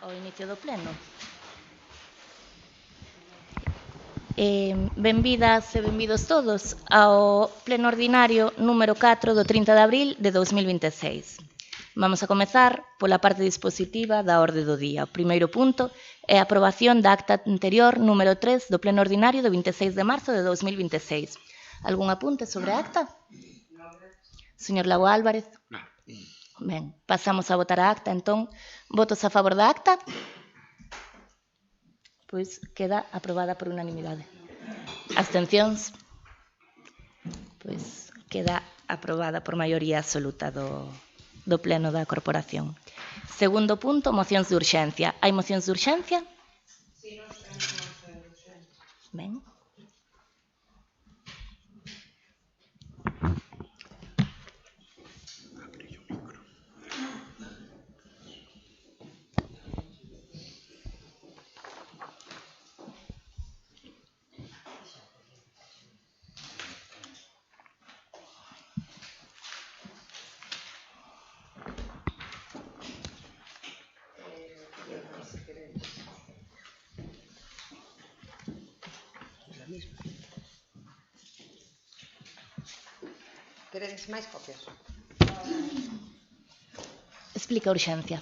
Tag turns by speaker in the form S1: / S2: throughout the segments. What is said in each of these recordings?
S1: ao inicio do pleno. Benvidas e benvidos todos ao pleno ordinario número 4 do 30 de abril de 2026. Vamos a comezar pola parte dispositiva da orde do día. O primeiro punto é a aprobación da acta anterior número 3 do pleno ordinario do 26 de marzo de 2026. Algún apunte sobre a acta? Señor Lago Álvarez? Ben, pasamos a votar a acta, entón, votos a favor da acta? Pois queda aprobada por unanimidade. Abstencións? Pois queda aprobada por maioría absoluta do pleno da corporación. Segundo punto, mocións de urxencia. Hai mocións de urxencia? Sí, nós temos mocións de urxencia. Ben.
S2: Queredes máis copias?
S1: Explica a urxencia.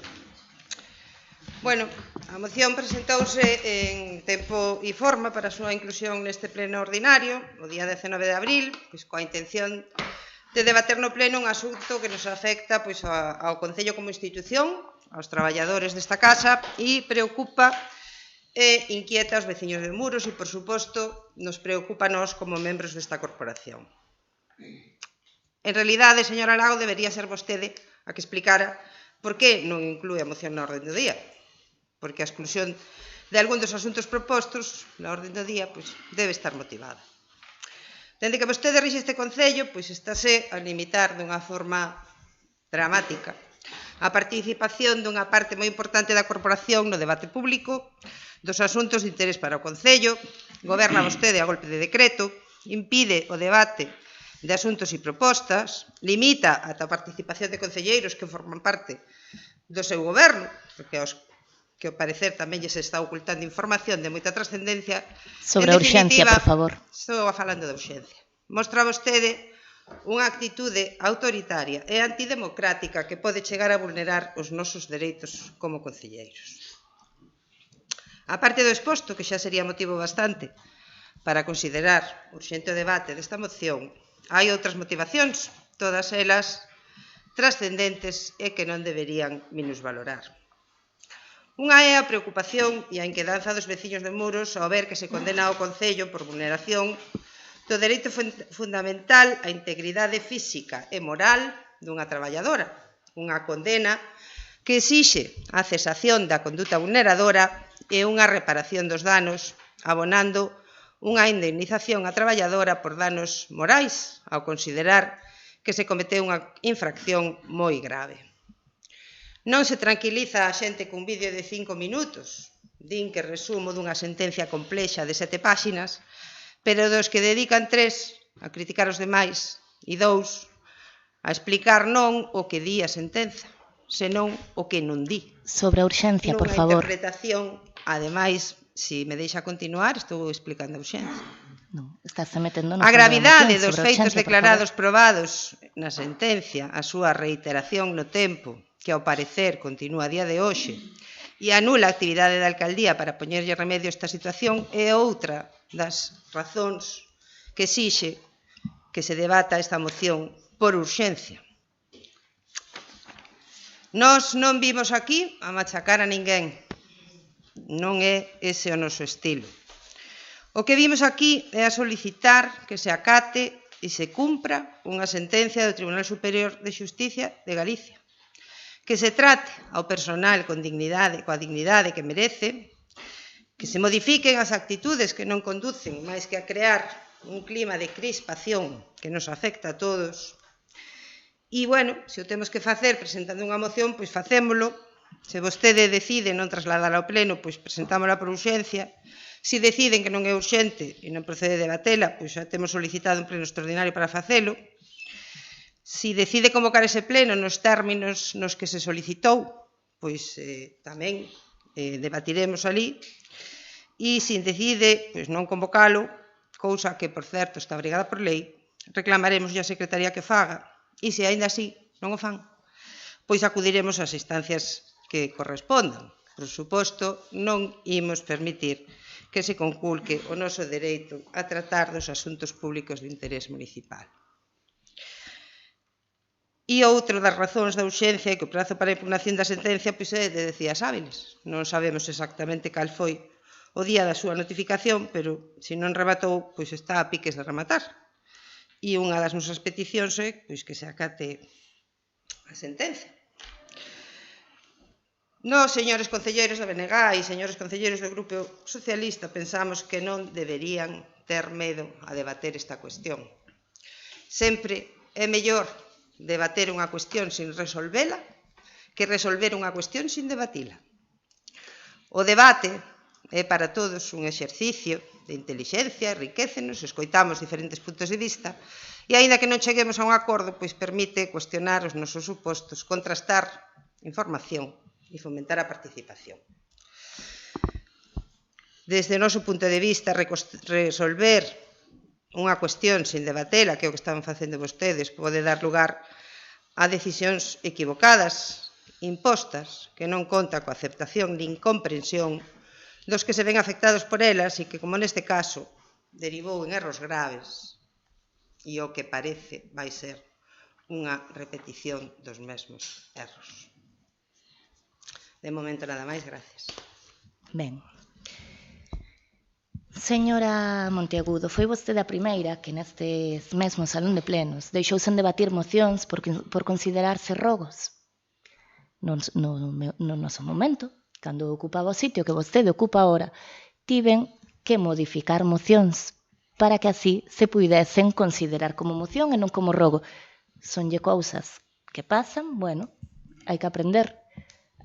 S2: Bueno, a moción presentouse en tempo e forma para a súa inclusión neste pleno ordinario, o día 19 de abril, pois coa intención de debater no pleno un asunto que nos afecta pois, ao Concello como institución, aos traballadores desta casa, e preocupa e inquieta aos veciños de Muros e, por suposto, nos preocupa a nós como membros desta corporación. En realidade, señora Lago, debería ser vostede a que explicara por que non inclúe a moción na orde do día. Porque a exclusión de algún dos asuntos propostos na orde do día pois, debe estar motivada. Dende que vostede rixe este Concello, pois estáse a limitar dunha forma dramática a participación dunha parte moi importante da corporación no debate público dos asuntos de interés para o Concello, goberna vostede a golpe de decreto, impide o debate de asuntos e propostas, limita ata a participación de concelleiros que forman parte do seu goberno, porque aos que ao parecer tamén lles está ocultando información de moita trascendencia.
S1: Sobre a urxencia, por favor.
S2: Estou falando de urxencia. Mostra vostede unha actitude autoritaria e antidemocrática que pode chegar a vulnerar os nosos dereitos como concelleiros. A parte do exposto, que xa sería motivo bastante para considerar urxente o debate desta moción, hai outras motivacións, todas elas trascendentes e que non deberían minusvalorar. Unha é a preocupación e a inquedanza dos veciños de Muros ao ver que se condena ao Concello por vulneración do dereito fundamental á integridade física e moral dunha traballadora, unha condena que exixe a cesación da conduta vulneradora e unha reparación dos danos, abonando unha indemnización á traballadora por danos morais, ao considerar que se cometeu unha infracción moi grave. Non se tranquiliza a xente cun vídeo de 5 minutos, din que resumo dunha sentencia complexa de 7 páxinas, pero dos que dedican 3 a criticar os demais e 2 a explicar non o que di a sentenza, senón o que non di.
S1: Sobre a urxencia, por favor.
S2: Nunha interpretación, ademais, se me deixa continuar, estou explicando a urxencia.
S1: Non, estás metendo
S2: a gravidade dos feitos declarados probados na sentencia, a súa reiteración no tempo, que ao parecer continúa a día de hoxe, e a nula actividade da alcaldía para poñerlle remedio a esta situación é outra das razóns que exixe que se debata esta moción por urxencia. Nós non vimos aquí a machacar a ninguén. Non é ese o noso estilo. O que vimos aquí é a solicitar que se acate e se cumpra unha sentencia do Tribunal Superior de Xusticia de Galicia. Que se trate ao personal con dignidade, coa dignidade que merece, que se modifiquen as actitudes que non conducen máis que a crear un clima de crispación que nos afecta a todos. E, bueno, se o temos que facer presentando unha moción, pois facémolo. Se vostede decide non trasladar ao pleno, pois presentámola por urxencia. Se deciden que non é urxente e non procede debatela, pois xa temos solicitado un pleno extraordinario para facelo. Se decide convocar ese pleno nos términos nos que se solicitou, pois tamén debatiremos ali, e se decide non convocalo, cousa que, por certo, está obrigada por lei, reclamaremos a Secretaría que faga, e se aínda así non o fan, pois acudiremos ás instancias que correspondan. Por suposto, non imos permitir que se conculque o noso dereito a tratar dos asuntos públicos de interés municipal. E outra das razóns da urxencia é que o prazo para a impugnación da sentencia é de 10 días hábiles. Non sabemos exactamente cal foi o día da súa notificación, pero se non rematou, pois está a piques de rematar. E unha das nosas peticións é que se acate a sentencia. Nós, señores concelleiros da BNG e señores concelleiros do Grupo Socialista, pensamos que non deberían ter medo a debater esta cuestión. Sempre é mellor debater unha cuestión sin resolvela que resolver unha cuestión sin debatila. O debate é para todos un exercicio de intelixencia, enriquécenos, escoitamos diferentes puntos de vista e, aínda que non cheguemos a un acordo, pois permite cuestionar os nosos supostos, contrastar información e fomentar a participación. Desde o noso punto de vista, resolver unha cuestión sin debatela, que é o que están facendo vostedes, pode dar lugar a decisións equivocadas, impostas, que non conta coa aceptación nin comprensión dos que se ven afectados por elas e que, como neste caso, derivou en erros graves e o que parece vai ser unha repetición dos mesmos erros. De momento nada máis, gracias.
S1: Ben. Señora Monteagudo, foi vostede a primeira que nestes mesmos salón de plenos deixou sen debatir mocións por considerarse rogos. No noso momento, cando ocupaba o sitio que vostede ocupa agora, tiven que modificar mocións para que así se puidesen considerar como moción e non como rogo. Sonlle cousas que pasan, bueno, hai que aprender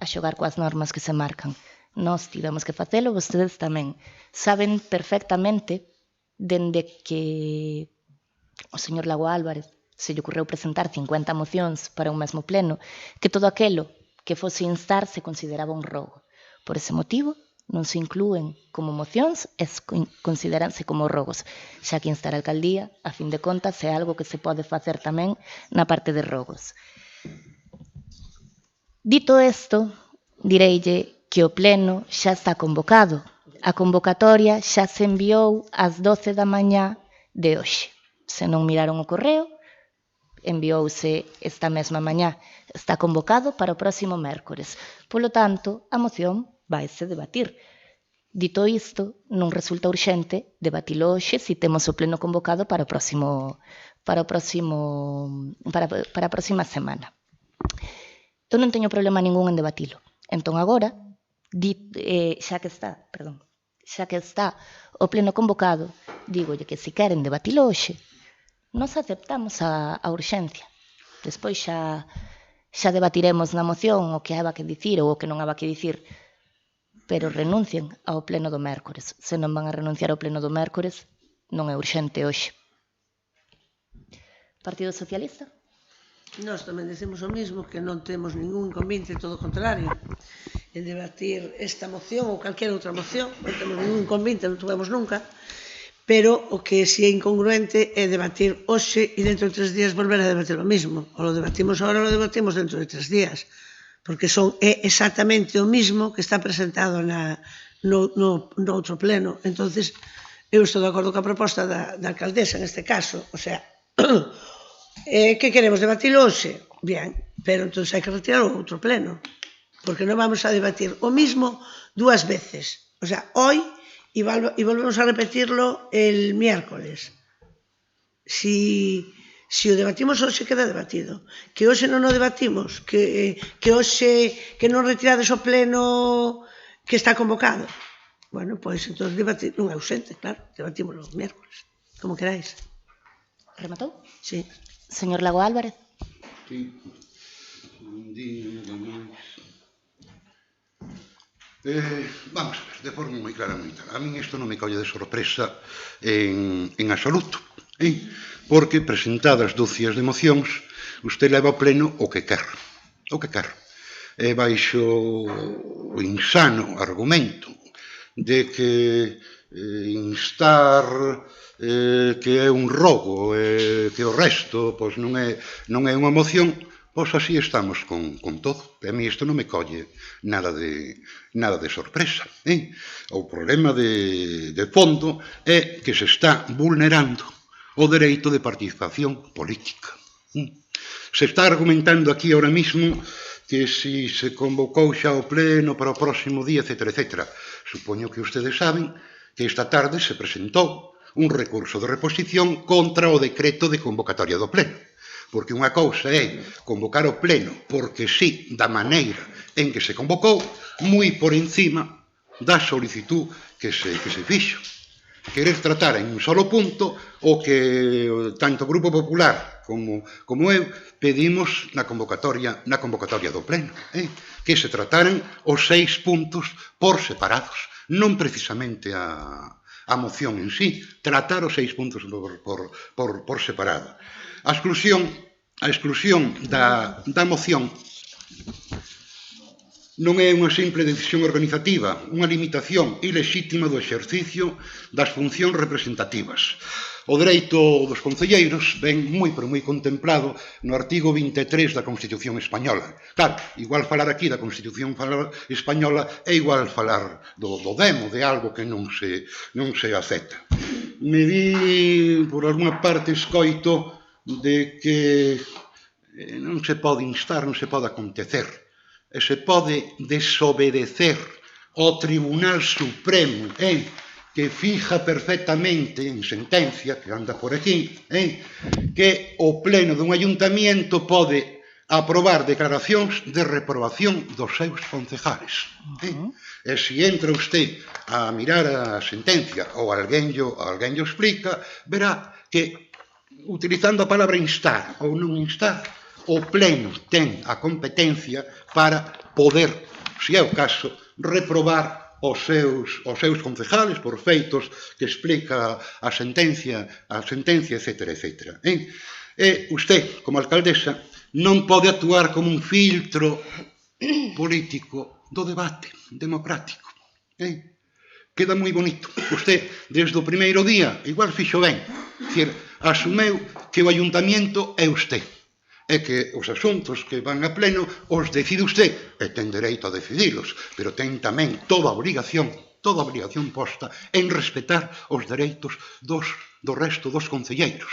S1: a xogar coas normas que se marcan. Nós tivemos que facelo, vostedes tamén. Saben perfectamente, dende que o señor Lago Álvarez se lle ocurreu presentar 50 mocións para un mesmo pleno, que todo aquelo que fose instar se consideraba un rogo. Por ese motivo, non se inclúen como mocións e consideranse como rogos, xa que instar a alcaldía, a fin de contas, é algo que se pode facer tamén na parte de rogos. Dito isto, direille que o pleno xa está convocado. A convocatoria xa se enviou ás 12 da mañá de hoxe. Se non miraron o correo, enviouse esta mesma mañá. Está convocado para o próximo mércores. Polo tanto, a moción vaise debatir. Dito isto, non resulta urxente debatilo hoxe se temos o pleno convocado para a próxima semana. Eu non teño problema ningún en debatilo. Entón agora, xa que está o pleno convocado, dígolle que se queren debatilo hoxe, nos aceptamos a urxencia. Despois xa debatiremos na moción o que haba que dicir ou o que non haba que dicir, pero renuncien ao pleno do mércores. Se non van a renunciar ao pleno do mércores, non é urxente hoxe. Partido Socialista?
S3: Nós tamén decimos o mismo, que non temos ningún inconveniente, todo o contrario, en debatir esta moción ou calquera outra moción, non temos ningún inconveniente, non tuvemos nunca, pero o que si é incongruente é debatir hoxe e dentro de 3 días volver a debatir o mismo. O lo debatimos ahora ou lo debatimos dentro de 3 días, porque é exactamente o mismo que está presentado no outro pleno. Entonces, eu estou de acordo coa proposta da alcaldesa neste caso, o sea, que queremos debatir hoxe? Bien, pero entón hai que retirar o outro pleno, porque non vamos a debatir o mismo 2 veces. O sea, hoy y volvemos a repetirlo el miércoles. Si o debatimos hoxe, queda debatido. Que hoxe non o debatimos, que hoxe que non retirades o pleno que está convocado. Bueno, pois entón debatir, non é ausente, claro, debatímoslo o miércoles, como queráis.
S1: Rematou?
S3: Sí.
S1: Señor Lago Álvarez.
S4: Sí. Un día máis. Vamos a ver, de forma moi claramente. A min isto non me colle de sorpresa en absoluto, porque presentadas 12 de mocións, usted leva ao pleno o que quer. baixo o insano argumento de que instar que é un rogo que o resto pois non é unha moción, pois así estamos con todo. A mí isto non me colle nada de sorpresa. O problema de fondo é que se está vulnerando o dereito de participación política. Se está argumentando aquí ahora mismo que si se convocou xa o pleno para o próximo día, etc. Supoño que ustedes saben que esta tarde se presentou un recurso de reposición contra o decreto de convocatoria do pleno. Porque unha cousa é convocar o pleno porque sí, da maneira en que se convocou, moi por encima da solicitud que se fixo. Querer tratar en un solo punto o que tanto o Grupo Popular como eu pedimos na convocatoria do pleno, que se trataran os 6 puntos por separados, non precisamente a moción en sí, tratar os 6 puntos por separado. A exclusión da moción non é unha simple decisión organizativa, unha limitación ilexítima do exercicio das funcións representativas. O dereito dos concelleiros ven moi contemplado no artigo 23 da Constitución Española. Claro, igual falar aquí da Constitución Española é igual falar do demo, de algo que non se acepta. Me di, por alguna parte, escoito de que non se pode instar, non se pode acontecer, e se pode desobedecer ao Tribunal Supremo, que fija perfectamente en sentencia, que anda por aquí, que o pleno dun ayuntamiento pode aprobar declaracións de reprobación dos seus concejales. E se entra usted a mirar a sentencia ou alguén llo explica, verá que, utilizando a palabra instar ou non instar, o pleno ten a competencia para poder, se é o caso, reprobar os seus concejales por feitos que explica a sentencia, etc. E usted, como alcaldesa, non pode actuar como un filtro político do debate democrático. Queda moi bonito. Usted, desde o primeiro día, igual fixo ben, asumeu que o ayuntamiento é usted, e que os asuntos que van a pleno os decide usted, e ten dereito a decidilos, pero ten tamén toda a obrigación posta en respetar os dereitos do resto dos concelleiros.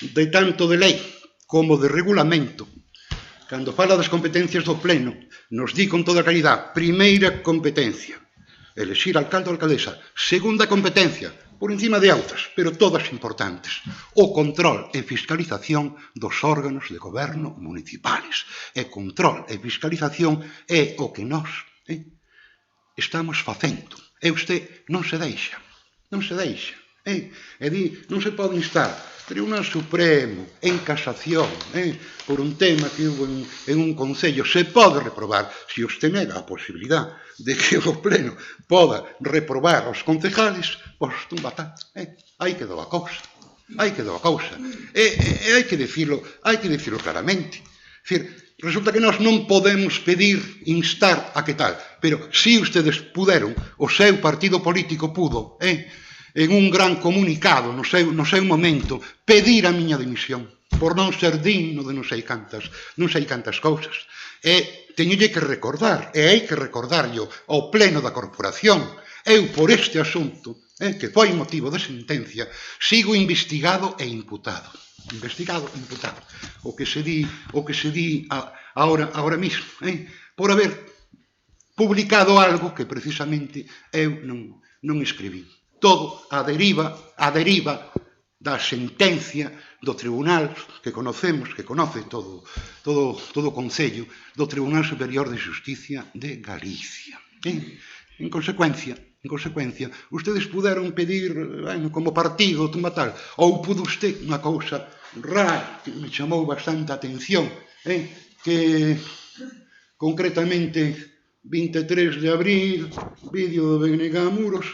S4: De tanto de lei como de regulamento, cando fala das competencias do pleno, nos di con toda claridade: primeira competencia, elexir alcalde ou alcaldesa; segunda competencia, por encima de outras, pero todas importantes, o control e fiscalización dos órganos de goberno municipales. E control e fiscalización é o que nós estamos facendo. E usted non se deixa. E di, non se pode instar Tribunal Supremo en casación por un tema que hubo en un concello. Se pode reprobar, se usted nega a posibilidad de que o pleno poda reprobar os concejales, pois tumba tanto. Aí quedou a cousa. E hai que dicirlo claramente. Resulta que nós non podemos pedir, instar a que tal, pero si ustedes puderon, o seu partido político pudo, en un gran comunicado no seu momento, pedir a miña dimisión por non ser digno de non sei cantas cousas. E teñolle que recordar, e hai que recordarlo ao pleno da corporación: eu por este asunto, que foi motivo de sentencia, sigo investigado e imputado. O que se di ahora mismo, por haber publicado algo que precisamente eu non escribí. Todo a deriva da sentencia do tribunal que conocemos, que conoce todo o Concello, do Tribunal Superior de Xusticia de Galicia. En consecuencia, ustedes puderon pedir como partido, tal, ou pudo usted unha cousa rara que me chamou bastante a atención, que concretamente 23 de abril, vídeo do BNG Muros,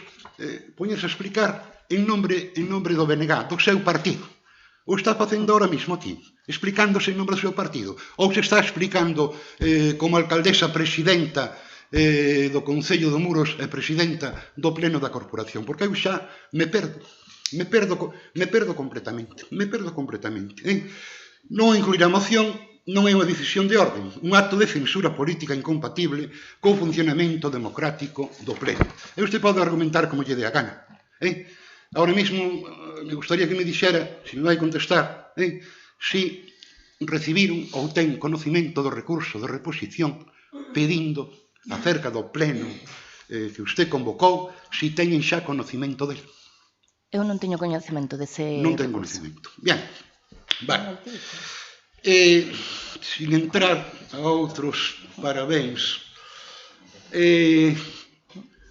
S4: poñerse a explicar en nombre do BNG, do seu partido. O está facendo ahora mismo aquí, explicándose en nome do seu partido? Ou se está explicando como alcaldesa presidenta do Concello de Muros e presidenta do Pleno da Corporación? Porque eu xa me perdo completamente. Non incluir a moción non é unha decisión de orden, un acto de censura política incompatible co funcionamento democrático do Pleno. E usted pode argumentar como lle dé a gana. Ahora mismo me gustaría que me dixera, se me vai contestar, si recibiron ou ten conocimento do recurso de reposición pedindo acerca do Pleno que usted convocou, si teñen xa conocimento del.
S1: Eu non teño coñecemento dese
S4: Non ten
S1: recurso.
S4: conocimento. Bien, vale. Sin entrar a outros parabéns,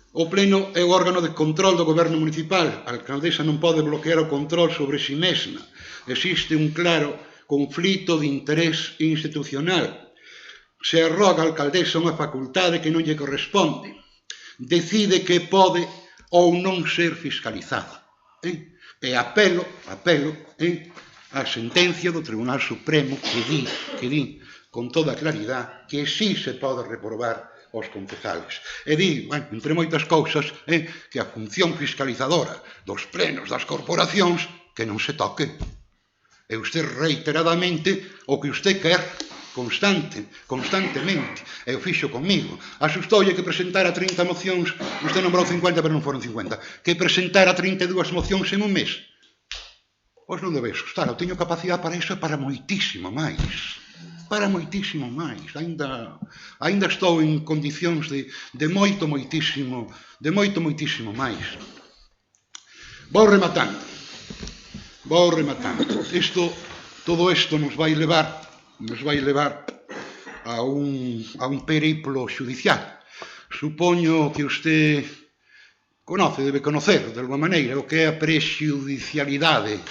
S4: o Pleno é o órgano de control do goberno municipal. A alcaldesa non pode bloquear o control sobre si mesma. Existe un claro conflito de interés institucional. Se arroga a alcaldesa unha facultade que non lle corresponde. Decide que pode ou non ser fiscalizada. E apelo a sentencia do Tribunal Supremo que di con toda claridade que sí se pode reprobar os concejales. E di, entre moitas cousas, que a función fiscalizadora dos plenos das corporacións que non se toque. E usted reiteradamente o que usted quer constantemente, e o fixo comigo. Asustoulle que presentara 30 mocións, usted nombrou 50, pero non foron 50, que presentara 32 mocións en un mes. Pois non debe asustar, eu teño capacidade para iso e para moitísimo máis. Ainda estou en condicións de moitísimo máis. Vou rematando. Todo isto nos vai levar a un periplo judicial. Supoño que usted debe conocer, de alguma maneira, o que é a prexudicialidade.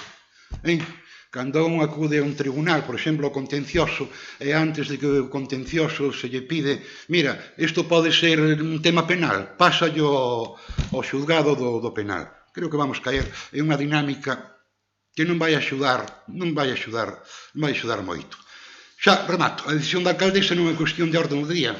S4: Cando un acude a un tribunal, por exemplo, o contencioso, e antes de que o contencioso se lle pide, mira, isto pode ser un tema penal, pásallo ao xulgado do penal. Creo que vamos caer en unha dinámica que non vai axudar moito. Xa, remato, a decisión da alcaldesa non é cuestión de orden do día,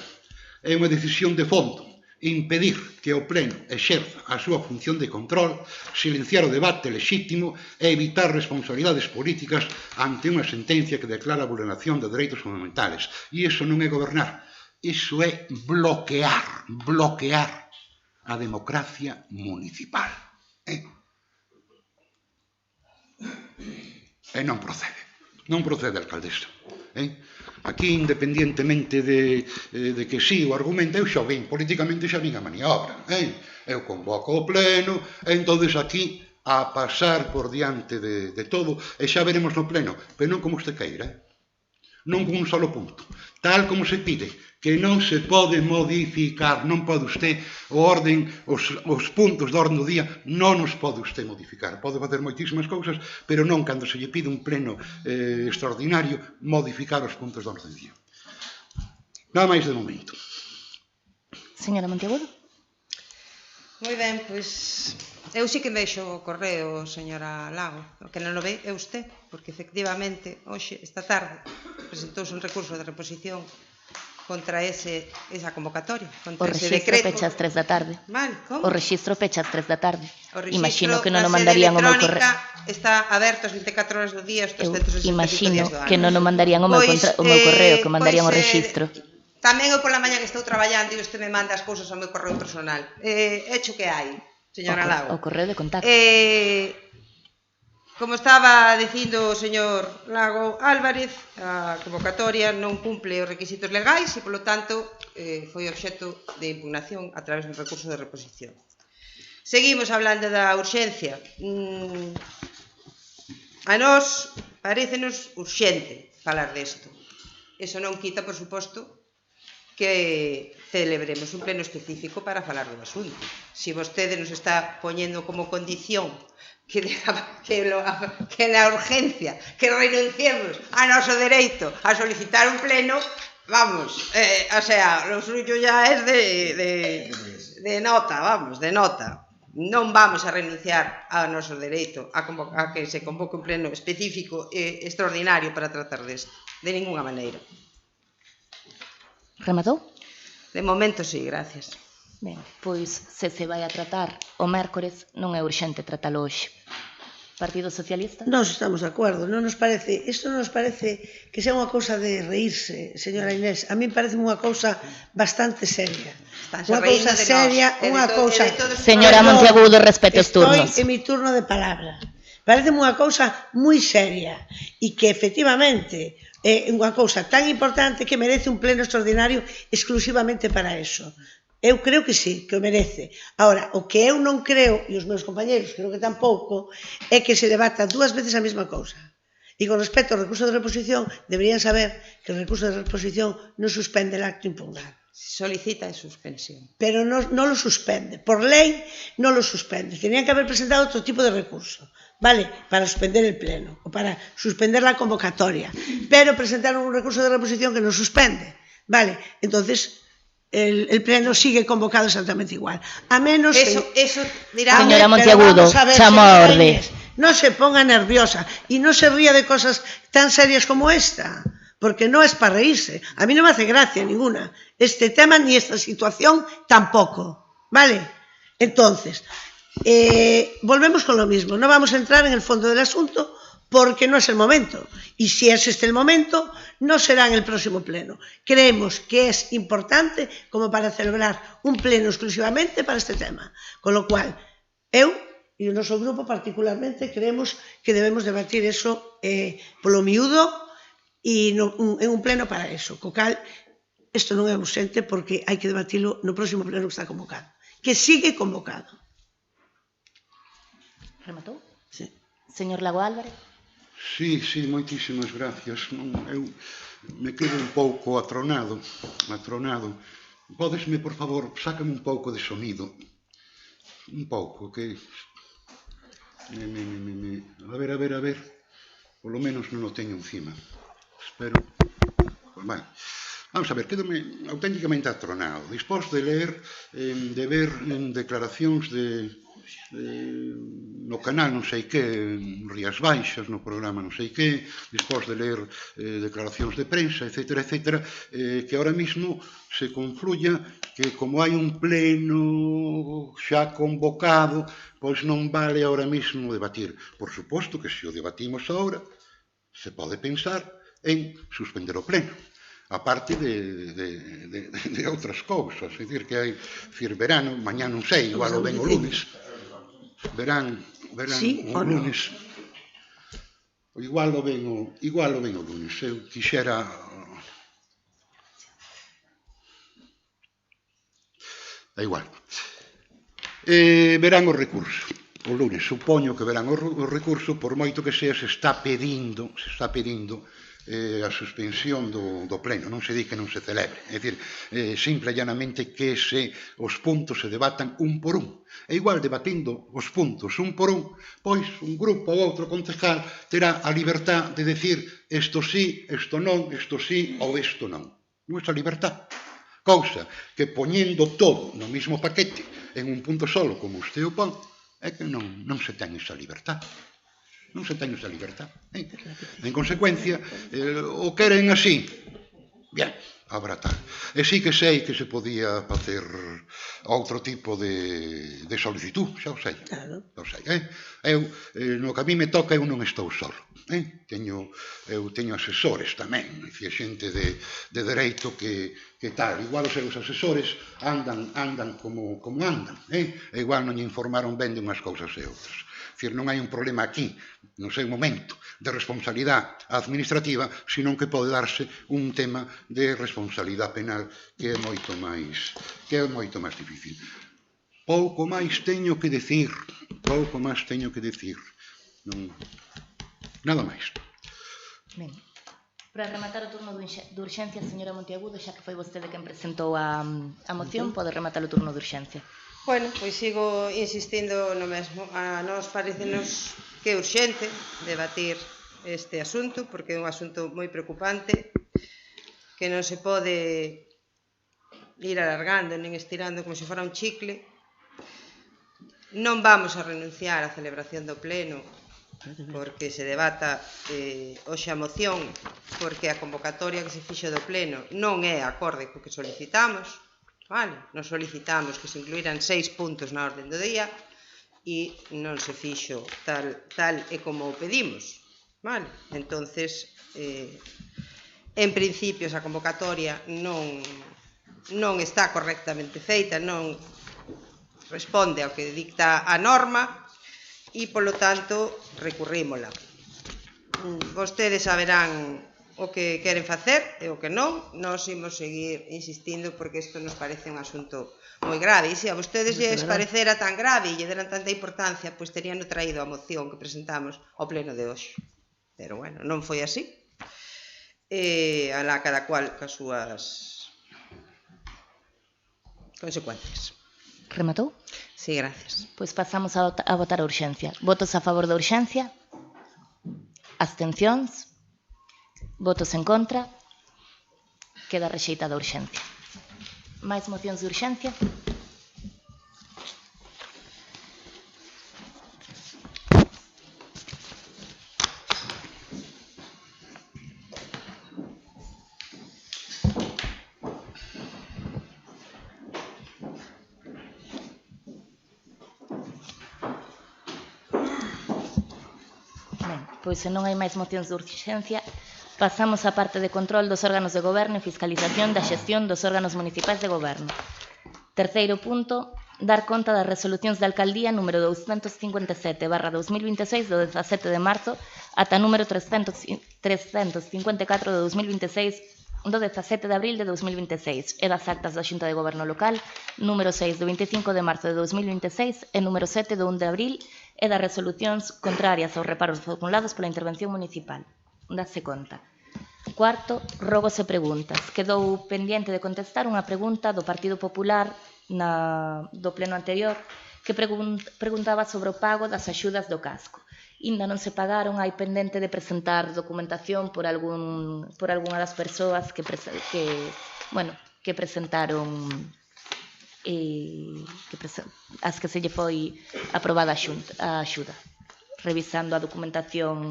S4: é unha decisión de fondo. Impedir que o Pleno exerza a súa función de control, silenciar o debate lexítimo e evitar responsabilidades políticas ante unha sentencia que declara a vulneración de dereitos fundamentales. E iso non é gobernar, iso é bloquear a democracia municipal. E non procede, alcaldesa. Aquí, independientemente de que sí o argumento, eu xa vin, políticamente xa vin a maniobra. Eu convoco o Pleno, e entonces aquí a pasar por diante de todo, e xa veremos no Pleno, pero non como usted queira, non con un solo punto, tal como se pide, que non se pode modificar, non pode usted, os puntos de orden do día, non os pode usted modificar. Pode facer moitísimas cousas, pero non cando se lle pide un pleno extraordinario modificar os puntos de orden do día. Nada máis de momento.
S1: Señora Monteagudo.
S2: Moi ben, pois eu sí que vexo o correo, señora Lago. O que non o ve é usted, porque efectivamente, hoxe, esta tarde, presentouse un recurso de reposición contra esa convocatoria, contra ese decreto.
S1: O rexistro pecha ás 3 da tarde.
S2: Vale, como?
S1: O rexistro pecha ás 3 da tarde.
S2: Imagino
S1: que non o mandarían o meu correo.
S2: Está aberto as 24 horas do día, os 365
S1: imagino
S2: días do ano.
S1: Que non o mandarían o meu correo, que o mandarían o rexistro.
S2: Tamén eu pola mañá que estou traballando e usted me manda as cousas ao meu correo personal. Hecho que hai, señora Lago.
S1: O correo de contacto.
S2: Como estaba dicindo o señor Lago Álvarez, a convocatoria non cumple os requisitos legais e, polo tanto, foi obxecto de impugnación a través dun recurso de reposición. Seguimos hablando da urxencia. A nós parécenos urxente falar desto. Eso non quita, por suposto, que celebremos un pleno específico para falar do asunto. Se vostede nos está poñendo como condición que na urgencia, que renunciemos a noso dereito a solicitar un pleno, vamos, o sea, lo suyo ya es de nota, vamos, de nota. non vamos a renunciar ao noso dereito a que se convoque un pleno específico e extraordinario para tratar desto, de ninguna maneira.
S1: Rematou?
S2: De momento, sí, gracias.
S1: Ben, pois, se vai a tratar o mércores, non é urxente tratalo hoxe. Partido Socialista?
S3: Nós estamos de acordo, isto non nos parece que sea unha cousa de reírse, señora Inés. A mí parece unha cousa bastante seria. Unha cousa seria, unha cousa...
S1: Señora Monteagudo, respete os turnos.
S3: Estoy en mi turno de palabra. Parece unha cousa moi seria e que efectivamente é unha cousa tan importante que merece un pleno extraordinario exclusivamente para eso. Eu creo que sí, que o merece. Ahora, o que eu non creo, e os meus compañeros creo que tampouco, é que se debata dúas veces a mesma cousa. E con respecto ao recurso de reposición, deberían saber que o recurso de reposición non suspende el acto impugnado.
S2: Solicita en suspensión.
S3: Pero non lo suspende. Por lei non lo suspende. Tenían que haber presentado outro tipo de recurso, ¿vale? Para suspender el pleno, o para suspender la convocatoria. Pero presentaron un recurso de reposición que non suspende, ¿vale? Entonces... El pleno sigue convocado exactamente igual. A menos
S2: eso dirá...
S1: Señora Monteagudo, chamo a orde.
S3: No se ponga nerviosa y no se ría de cosas tan serias como esta, porque no es para reírse. A mí no me hace gracia ninguna. Este tema ni esta situación tampoco. ¿Vale? Entonces, volvemos con lo mismo. No vamos a entrar en el fondo del asunto porque no es el momento. Y si es este el momento, no será en el próximo pleno. Creemos que es importante como para celebrar un pleno exclusivamente para este tema. Con lo cual, eu e o noso grupo particularmente creemos que debemos debatir eso polo miúdo e en un pleno para eso. Co cal, isto non é urxente porque hai que debatilo no próximo pleno que está convocado. Que sigue convocado.
S1: Rematou?
S3: Sí.
S1: Señor Lago Álvarez?
S4: Sí, moitísimas gracias. Eu me quedo un pouco atronado. Pódesme, por favor, sácame un pouco de sonido. Un pouco, que... A ver. Por lo menos non o teño encima. Espero... Bueno, vamos a ver, quédome auténticamente atronado. Dispós de ler, de ver declaracións no canal non sei que, Rías Baixas, no programa non sei que, dispós de ler declaracións de prensa, etcétera, que ahora mismo se confluya que como hai un pleno xa convocado, pois non vale ahora mismo debatir. Por suposto que se o debatimos ahora, se pode pensar en suspender o pleno. Aparte de outras cousas, é dicir, que hai verano, mañá non sei, igual o ven o lunes, verán o lunes, igual o ven o lunes, eu quixera... Da igual. Verán o recurso, o lunes, supoño que verán o recurso, por moito que sea, se está pedindo a suspensión do pleno, non se di que non se celebre, é dicir, simple e llanamente que os puntos se debatan un por un. E igual debatindo os puntos un por un, pois un grupo ou outro concejal terá a libertad de decir isto sí, isto non, isto sí ou isto non. Nuestra libertad. Cousa que poñendo todo no mismo paquete en un punto solo, como usted o pon, é que non se ten esa libertad. Non se ten esa libertad. En consecuencia, o queren así, bien, habrá tal. E sí que sei que se podía facer outro tipo de solicitud, xa o sei. Eu, no que a mí me toca, eu non estou solo. Eu teño asesores tamén, xente de dereito que tal. Igual os seus asesores andan como andan. E igual non lle informaron ben de unhas cousas e outras. Dicir, non hai un problema aquí, no seu momento, de responsabilidade administrativa, senón que pode darse un tema de responsabilidade penal que é moito máis difícil. Pouco máis teño que decir. Nada máis.
S1: Ben, para rematar o turno de urxencia, señora Monteagudo, xa que foi vostede quen presentou a moción, pode rematar o turno de urxencia.
S2: Bueno, pois sigo insistindo no mesmo. A nós parecenos que é urxente debatir este asunto, porque é un asunto moi preocupante, que non se pode ir alargando nin estirando como se fora un chicle. Non vamos a renunciar á celebración do pleno porque se debata hoxe a moción, porque a convocatoria que se fixo do pleno non é acorde co que solicitamos, vale? Nos solicitamos que se incluíran 6 puntos na orden do día e non se fixo tal e como o pedimos, vale? Entonces, en principio, esa convocatoria non está correctamente feita, non responde ao que dicta a norma e, polo tanto, recurrímola. Vostedes saberán o que queren facer e o que non. Nós imos seguir insistindo porque isto nos parece un asunto moi grave. E se a vostedes lles parecera tan grave e lle deran tanta importancia, pois terían traído a moción que presentamos ao pleno de hoxe. Pero, bueno, non foi así. Alá cada cual cas súas consecuencias.
S1: Rematou?
S2: Sí, gracias.
S1: Pois pasamos a votar a urxencia. Votos a favor da urxencia? Abstencións? Votos en contra? Queda rexeitada a urxencia. Máis mocións de urxencia? Pois se non hai máis mocións de urxencia, pasamos á parte de control dos órganos de goberno e fiscalización da xestión dos órganos municipais de goberno. Terceiro punto, dar conta das resolucións da alcaldía número 257/2026 do 17 de marzo ata número 354 de 2026 do 17 de abril de 2026 e das actas da Xunta de Goberno Local número 6 do 25 de marzo de 2026 e número 7 do 1 de abril e das resolucións contrarias aos reparos formulados pola intervención municipal. Dase conta. Cuarto, rogos e preguntas. Quedou pendiente de contestar unha pregunta do Partido Popular do pleno anterior que preguntaba sobre o pago das axudas do casco. Ainda non se pagaron, hai pendente de presentar documentación por algunha das persoas que presentaron as que se lle foi aprobada a axuda. Revisando a documentación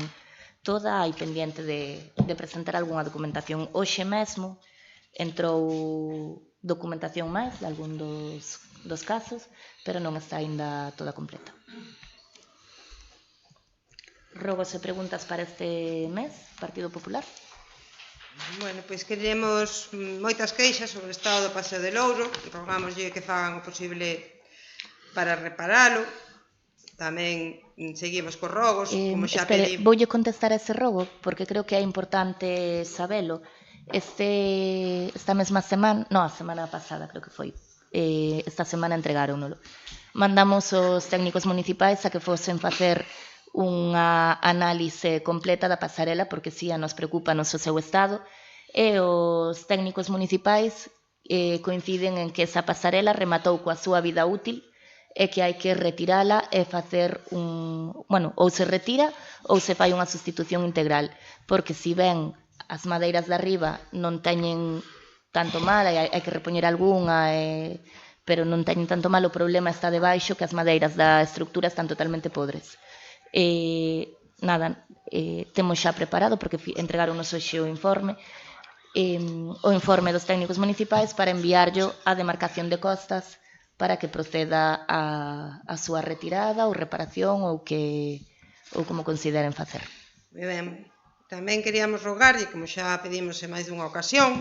S1: toda, hai pendiente de presentar algunha documentación. Hoxe mesmo entrou documentación máis de algún dos casos, pero non está aínda toda completa. Rogos e preguntas para este mes, Partido Popular.
S2: Bueno, pois queremos moitas queixas sobre o estado do Paseo de Louro. Rogámoslle que fagan o posible para reparalo. Tamén seguimos cos rogos, como xa pedimos.
S1: Voulle contestar a ese rogo, porque creo que é importante sabelo. Esta mesma semana, a semana pasada creo que foi, esta semana entregáronolo. Mandamos os técnicos municipais a que fosen facer unha análise completa da pasarela, porque si a nos preocupa o seu estado, e os técnicos municipais coinciden en que esa pasarela rematou coa súa vida útil e que hai que retirala e facer ou se retira ou se fai unha sustitución integral, porque si ben as madeiras de arriba non teñen tanto mal, hai que repoñer algunha, pero non teñen tanto mal, o problema está debaixo, que as madeiras da estructura están totalmente podres. Temos xa preparado, porque entregaronnos hoxe o informe dos técnicos municipais para enviarlo á demarcación de costas para que proceda a súa retirada ou reparación ou como consideren facer.
S2: Moi ben. Tamén queríamos rogarlle, como xa pedimos en máis dunha ocasión,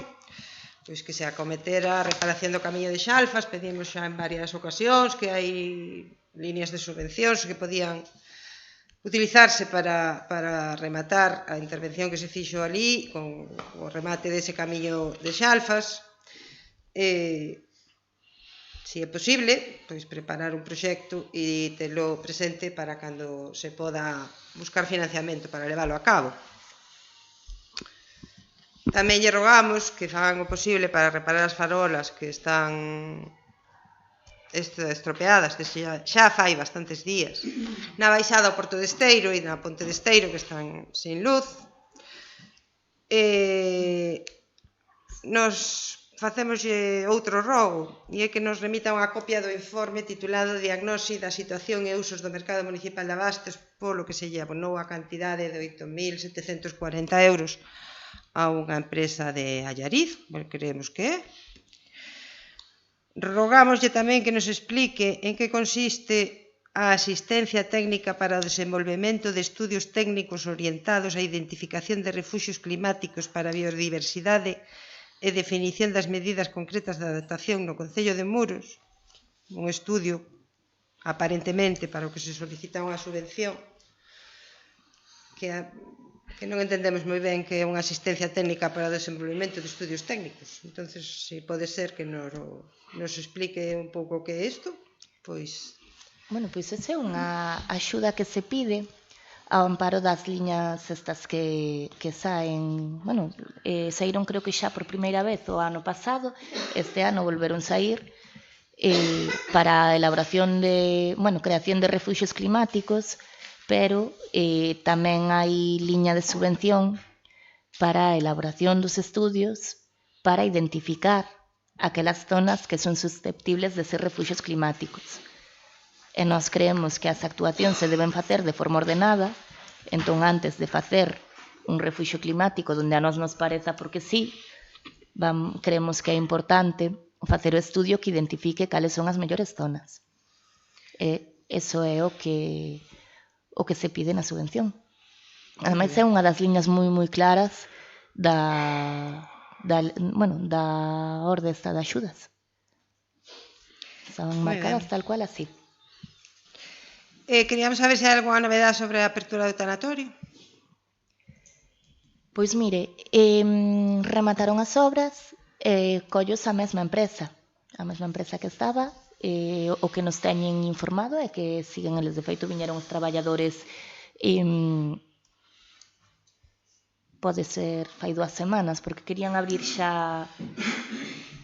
S2: pois que se acometera a reparación do camiño de Xalfas. Pedimos xa en varias ocasións que hai líneas de subvencións que podían utilizarse para rematar a intervención que se fixo ali con o remate dese camiño de Xalfas. Se é posible, pois preparar un proxecto e telo presente para cando se poda buscar financiamento para leválo a cabo. Tamén lle rogamos que fagan o posible para reparar as farolas que están estropeadas xa fai bastantes días na baixada ao Porto de Esteiro e na Ponte de Esteiro, que están sin luz. Nos facémoslle outro rogo, e é que nos remita unha copia do informe titulado Diagnose da situación e usos do mercado municipal de abastos, polo que se lle abonou a cantidade de 8.740 euros a unha empresa de Allariz, creemos que é. Rogámoslle tamén que nos explique en que consiste a asistencia técnica para o desenvolvemento de estudios técnicos orientados á identificación de refuxios climáticos para a biodiversidade e definición das medidas concretas de adaptación no Concello de Muros, un estudio aparentemente para o que se solicita unha subvención que non entendemos moi ben que é unha asistencia técnica para o desenvolvemento de estudios técnicos. Entonces, se pode ser que nos explique un pouco o que é isto, pois...
S1: Bueno, pois esa é unha axuda que se pide ao amparo das liñas estas que saen, bueno, saíron creo que xa por primeira vez o ano pasado, este ano volveron sair para a elaboración de, bueno, creación de refuxios climáticos, pero tamén hai liña de subvención para a elaboración dos estudios para identificar aquelas zonas que son susceptibles de ser refuxios climáticos. E nós creemos que as actuacións se deben facer de forma ordenada, entón antes de facer un refuxio climático donde a nós nos pareza porque sí, creemos que é importante facer o estudio que identifique cales son as mellores zonas. E eso é o que se pide na subvención. Ademais é unha das liñas moi claras da orde esta de axudas. Estaban marcadas tal cual así.
S2: Queríamos saber se hai algunha novedade sobre a apertura do tanatorio.
S1: Pois mire, remataron as obras, collos a mesma empresa que estaba, o que nos teñen informado é que siguen eles, de feito viñeron os traballadores, pode ser fai 2 semanas, porque querían abrir xa,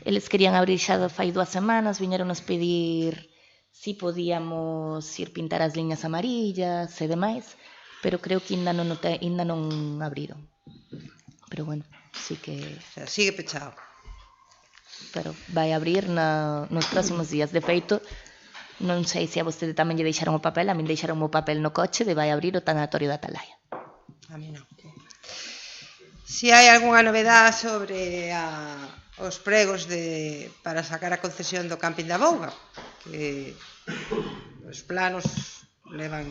S1: eles querían abrir xa fai 2 semanas, viñeron nos pedir si podíamos ir pintar as liñas amarillas e demais, pero creo que ainda non abriron. Pero bueno, sí que...
S2: O sea, sigue pechado.
S1: Pero vai abrir nos próximos días. De feito, non sei se a vostede tamén lle deixaron o papel, a min deixaron o papel no coche de vai abrir o tanatorio da Atalaya.
S2: A mí non. Si hai algunha novedade sobre os pregos para sacar a concesión do camping da Bouga, que os planos levan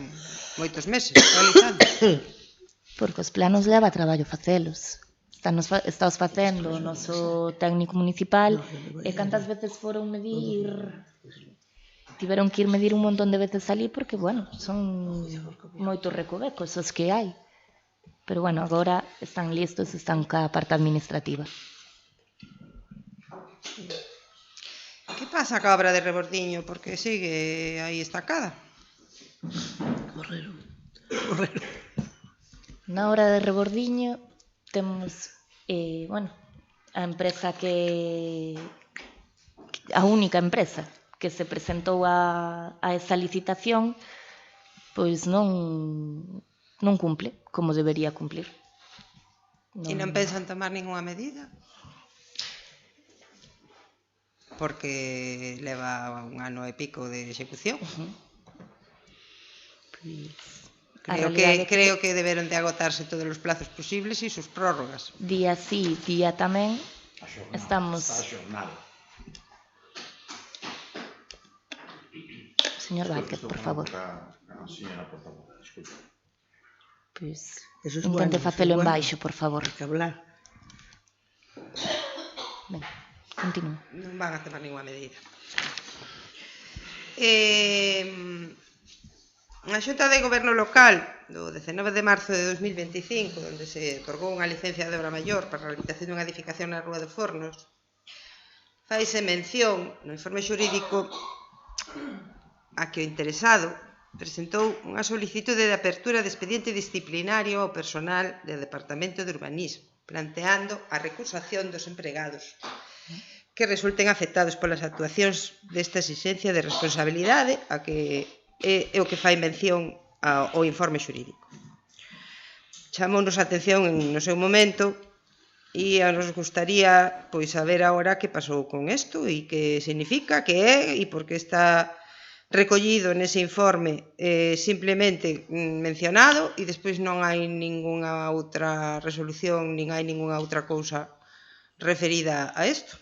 S2: moitos meses realizando.
S1: Porque os planos leva traballo facelos. Estamos facendo o noso técnico municipal e cantas veces foron medir, tiveron que ir medir un montón de veces ali porque, bueno, son moitos recovecos os que hai. Pero, bueno, agora están listos, están ca parte administrativa.
S2: Que pasa ca obra de Rebordiño? Porque sigue aí estacada.
S3: Morreron.
S1: Na obra de Rebordiño temos, a empresa a única empresa que se presentou a esa licitación, pois non cumple como debería cumplir.
S2: E non pensan tomar ningunha medida? Porque leva 1 ano e pico de execución. Creo que deberon de agotarse todos os plazos posibles e sus prórrogas.
S1: Día sí, día tamén. Estamos... Señor Vázquez, por favor. Pois, intente facelo en baixo, por favor.
S3: Hay que hablar.
S1: Ben, continúe.
S2: Non van a tomar ninguna medida. A Xunta de Goberno Local do 19 de marzo de 2025, onde se otorgou unha licencia de obra maior para a rehabilitación dunha edificación na Rúa de Fornos, faise mención no informe xurídico a que o interesado presentou unha solicitude de apertura de expediente disciplinario ao personal do Departamento de Urbanismo, planteando a recusación dos empregados que resulten afectados polas actuacións desta exigencia de responsabilidade a que é o que fai mención ao informe xurídico. Chamounos a atención no seu momento E nos gustaría pois saber agora que pasou con isto e que significa, que é e por que está recollido nese informe simplemente mencionado e despois non hai ningunha outra resolución nin hai ningunha outra cousa referida a isto.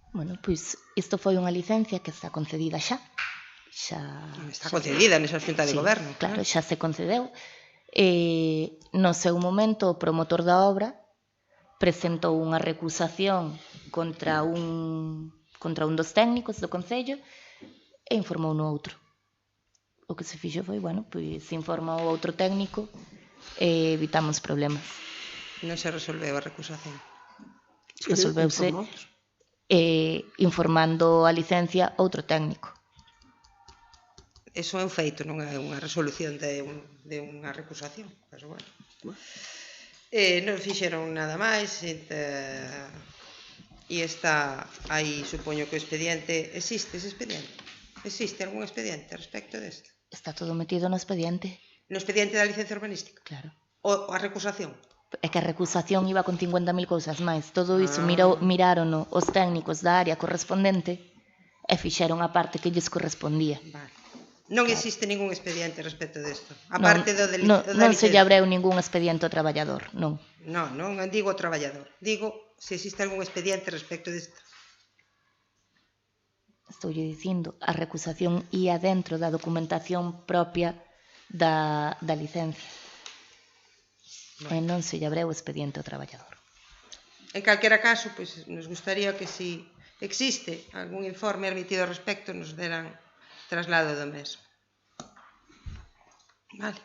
S1: Bueno, pois isto foi unha licencia que está concedida xa.
S2: Está concedida nesa xunta de goberno.
S1: Claro, xa se concedeu. No seu momento, o promotor da obra presentou unha recusación contra un dos técnicos do Concello e informou no outro. O que se fixo foi, bueno, pois se informa o outro técnico e evitamos problemas.
S2: Non se resolveu a recusación.
S1: Resolveuse informando a licencia outro técnico.
S2: Eso é un feito, non é unha resolución de unha recusación, pero bueno. Non fixeron nada máis e está aí, supoño que o expediente existe ese expediente? Existe algún expediente respecto desto?
S1: Está todo metido no expediente.
S2: No expediente da licencia urbanística?
S1: Claro.
S2: Ou a recusación?
S1: É que a recusación iba con 50.000 cousas máis. Todo iso miraron os técnicos da área correspondente e fixeron a parte que lles correspondía.
S2: Vale. Non existe ningún expediente respecto desto? A parte do
S1: non se lle abreu ningún expediente ao traballador, non.
S2: Non digo ao traballador. Digo se existe algún expediente respecto desto.
S1: Estoulle dicindo, a recusación ia dentro da documentación propia da licencia. E non se lle abreu expediente ao traballador.
S2: En calquera caso, pois nos gustaría que si existe algún informe emitido ao respecto nos deran traslado do mesmo. Vale.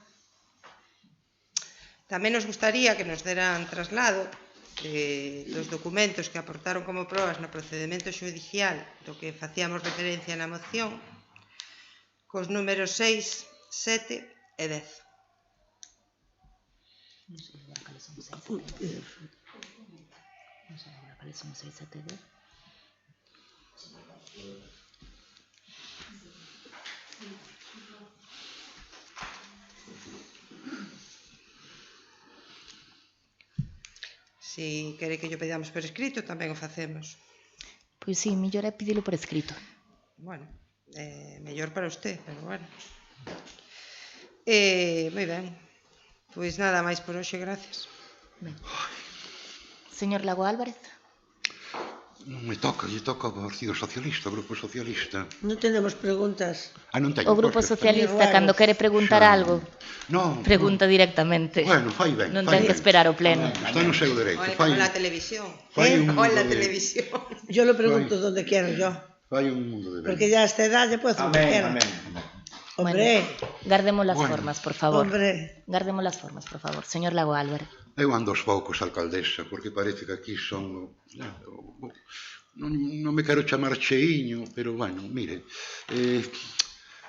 S2: Tamén nos gustaría que nos deran traslado dos documentos que aportaron como probas no procedimento xudicial do que facíamos referencia na moción cos números 6, 7 e 10.
S1: Non sei agora cales son 6, 7 e 10. Non sei agora cales son 6, 7 e 10.
S2: Se quere que yo pedamos por escrito, tamén o facemos.
S1: Pois sí, mellor é pedilo por escrito.
S2: Bueno, mellor para usted, pero bueno. Moi ben. Pois nada máis por hoxe, gracias.
S1: Ben. Señor Lago Álvarez.
S4: Non me toca, lle toca ao Partido Socialista, ao Grupo Socialista.
S3: Non tenemos preguntas.
S4: Non teño.
S1: O Grupo Socialista, cando quere preguntar algo, pregunta directamente.
S4: Bueno, fai ben.
S1: Non ten que esperar o pleno.
S4: Está no seu dereito.
S2: O en la televisión.
S4: O
S2: en la televisión.
S3: Yo lo pregunto donde quiero yo.
S4: Fai un mundo de ben.
S3: Porque ya a esta edad ya puedo hacer lo que quiera. Hombre.
S1: Guardemos las formas, por favor.
S3: Hombre.
S1: Guardemos las formas, por favor. Señor Lago Álvarez.
S4: Eu ando aos poucos, alcaldesa, porque parece que aquí son... Non me quero chamar cheiño, pero, bueno, mire,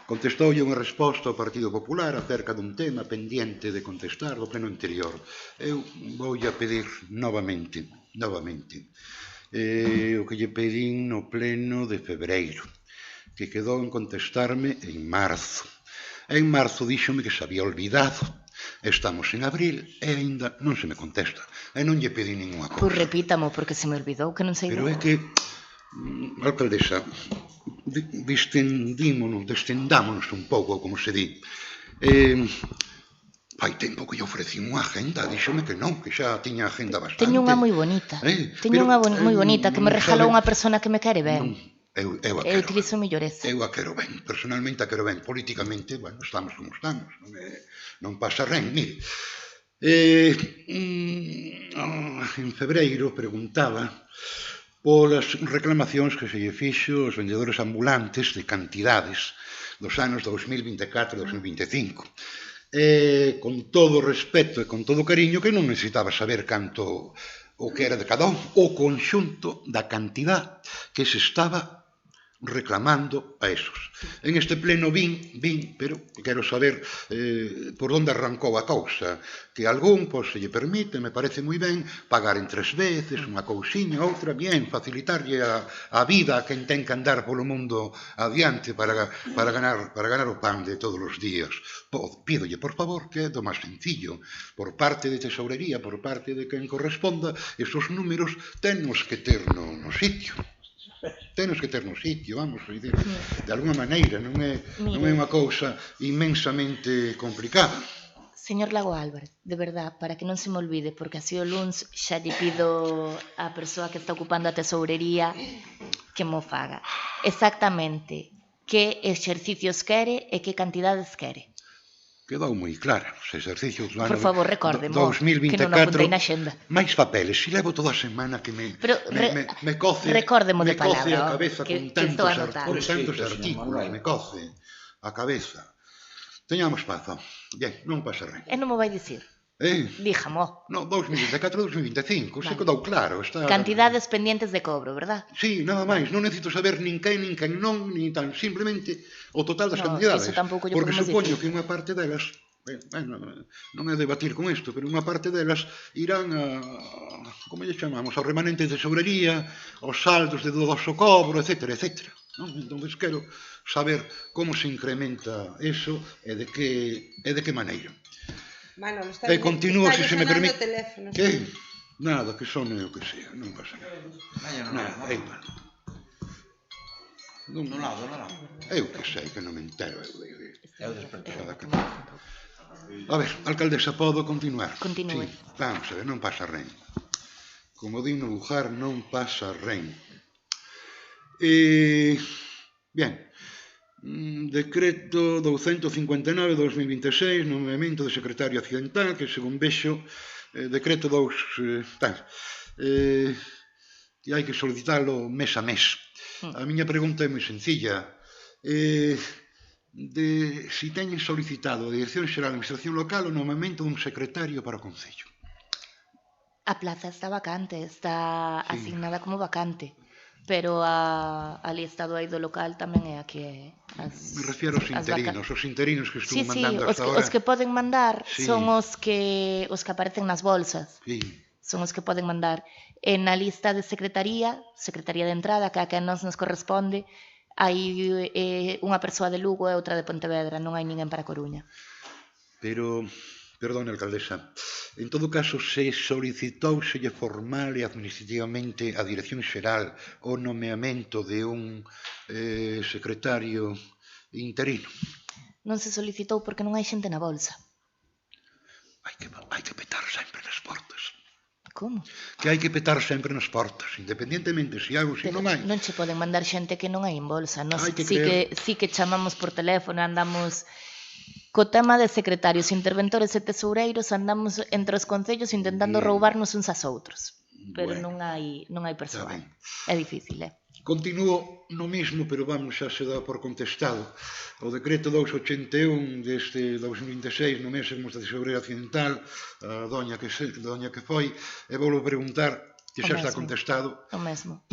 S4: contestoulle unha resposta ao Partido Popular acerca dun tema pendiente de contestar do pleno anterior. Eu voulle a pedir novamente, o que lle pedín no pleno de febreiro, que quedou en contestarme en marzo. En marzo díxome que se había olvidado. Estamos en abril e aínda non se me contesta. E non lle pedí ninguna cousa.
S1: Pois repítamo, porque se me olvidou que non sei.
S4: Pero é que, alcaldesa, destendámonos un pouco, como se di. Fai tempo que lle ofrecí unha agenda, díxome que non, que xa tiña agenda bastante.
S1: Teño unha moi bonita. Teño unha moi bonita que me regalou unha persona que me quere ben.
S4: Eu
S1: utilizo mellor esa.
S4: Eu a quero ben, personalmente a quero ben. Políticamente, bueno, estamos como estamos. Non pasa ren, mire. En febreiro preguntaba polas reclamacións que se lle fixo aos vendedores ambulantes de cantidades dos anos 2024 e 2025. Con todo o respeto e con todo o cariño, que non necesitaba saber canto o que era de cada un, o conxunto da cantidad que se estaba reclamando a esos. En este pleno vin, pero quero saber por onde arrancou a cousa, que algún, pois, se lle permite, me parece moi ben, pagar en 3 veces, unha cousiña, outra, bien, facilitarlle a vida a quen ten que andar polo mundo adiante para ganar o pan de todos os días. Pídolle, por favor, que é do máis sencillo, por parte de tesourería, por parte de quen corresponda, esos números tennos que ter no sitio. Tenos que ter no sitio, vamos, de alguma maneira, non é unha cousa inmensamente complicada.
S1: Señor Lago Álvarez, de verdad, para que non se me olvide, porque así o luns xa lle pido á persoa que está ocupando a tesourería que mo faga exactamente que exercicios quere e que cantidades quere.
S4: Quedou moi clara, os exercicios do ano
S1: Por favor, recórdemo,
S4: 2024,
S1: que non apuntei na xenda.
S4: máis papeles, si levo toda a semana que me coce
S1: recórdemo de palabra,
S4: a cabeza
S1: que
S4: con
S1: tantos
S4: artículos, me coce a cabeza. Teñamos paz, bien, non pasa ren.
S1: E non me vai dicir? Díjamo.
S4: No, 2024-2025, se quedou claro.
S1: Cantidades pendientes de cobro, verdad?
S4: Sí, nada máis, non necesito saber nin quen non, ni tan, simplemente o total das cantidades. Porque supoño que unha parte delas, non é debatir con isto, pero unha parte delas irán a, como lle chamamos, ao remanente de tesourería, aos saldos de dudoso cobro, etc. Entón, quero saber como se incrementa eso e de que maneira.
S2: Manolo,
S4: continúo, se me permite.
S2: Teléfono.
S4: Que? Nada, que sone o que sea, non pasa nada. Nada, non lado. Eu que sei, que non me entero.
S5: Eu despertado.
S4: A ver, alcaldesa, podo continuar?
S1: Continúe.
S4: Sí, vamos a ver, non pasa ren. Como di no lugar, non pasa ren. Bien. Decreto 259-2026, nomeamento de secretario accidental, que según vexo, decreto 2 que hai que solicitalo mes a mes. A miña pregunta é moi sencilla. Si teñen solicitado a Dirección Xeral de Administración Local o nomeamento dun secretario para o Concello.
S1: A plaza está vacante, está asignada como vacante. Pero a lista do eido local tamén é a que
S4: me refiero aos interinos que estuvo mandando hasta ahora.
S1: Os que poden mandar son os que aparecen nas bolsas. Son os que poden mandar. Na lista de secretaría de entrada, que a que nos corresponde, hai unha persoa de Lugo e outra de Pontevedra, non hai ninguén para Coruña.
S4: Pero, perdón, alcaldesa, en todo caso, se solicitouselle formal e administrativamente a Dirección Xeral o nomeamento de un secretario interino.
S1: Non se solicitou porque non hai xente na bolsa.
S4: Hai que petar sempre nas portas.
S1: Como?
S4: Que hai que petar sempre nas portas, independientemente se hai ou se non hai.
S1: Non che poden mandar xente que non hai en bolsa. Sí que chamamos por teléfono, andamos... Co tema de secretarios, interventores e tesoureiros, andamos entre os concellos intentando roubarnos uns ás outros. Pero non hai persoal. É difícil,
S4: Continúo no mismo, pero vamos, xa se dá por contestado. O decreto 281 deste 2026, no mes de tesoureira occidental, a doña que foi, e vou preguntar, que xa está contestado,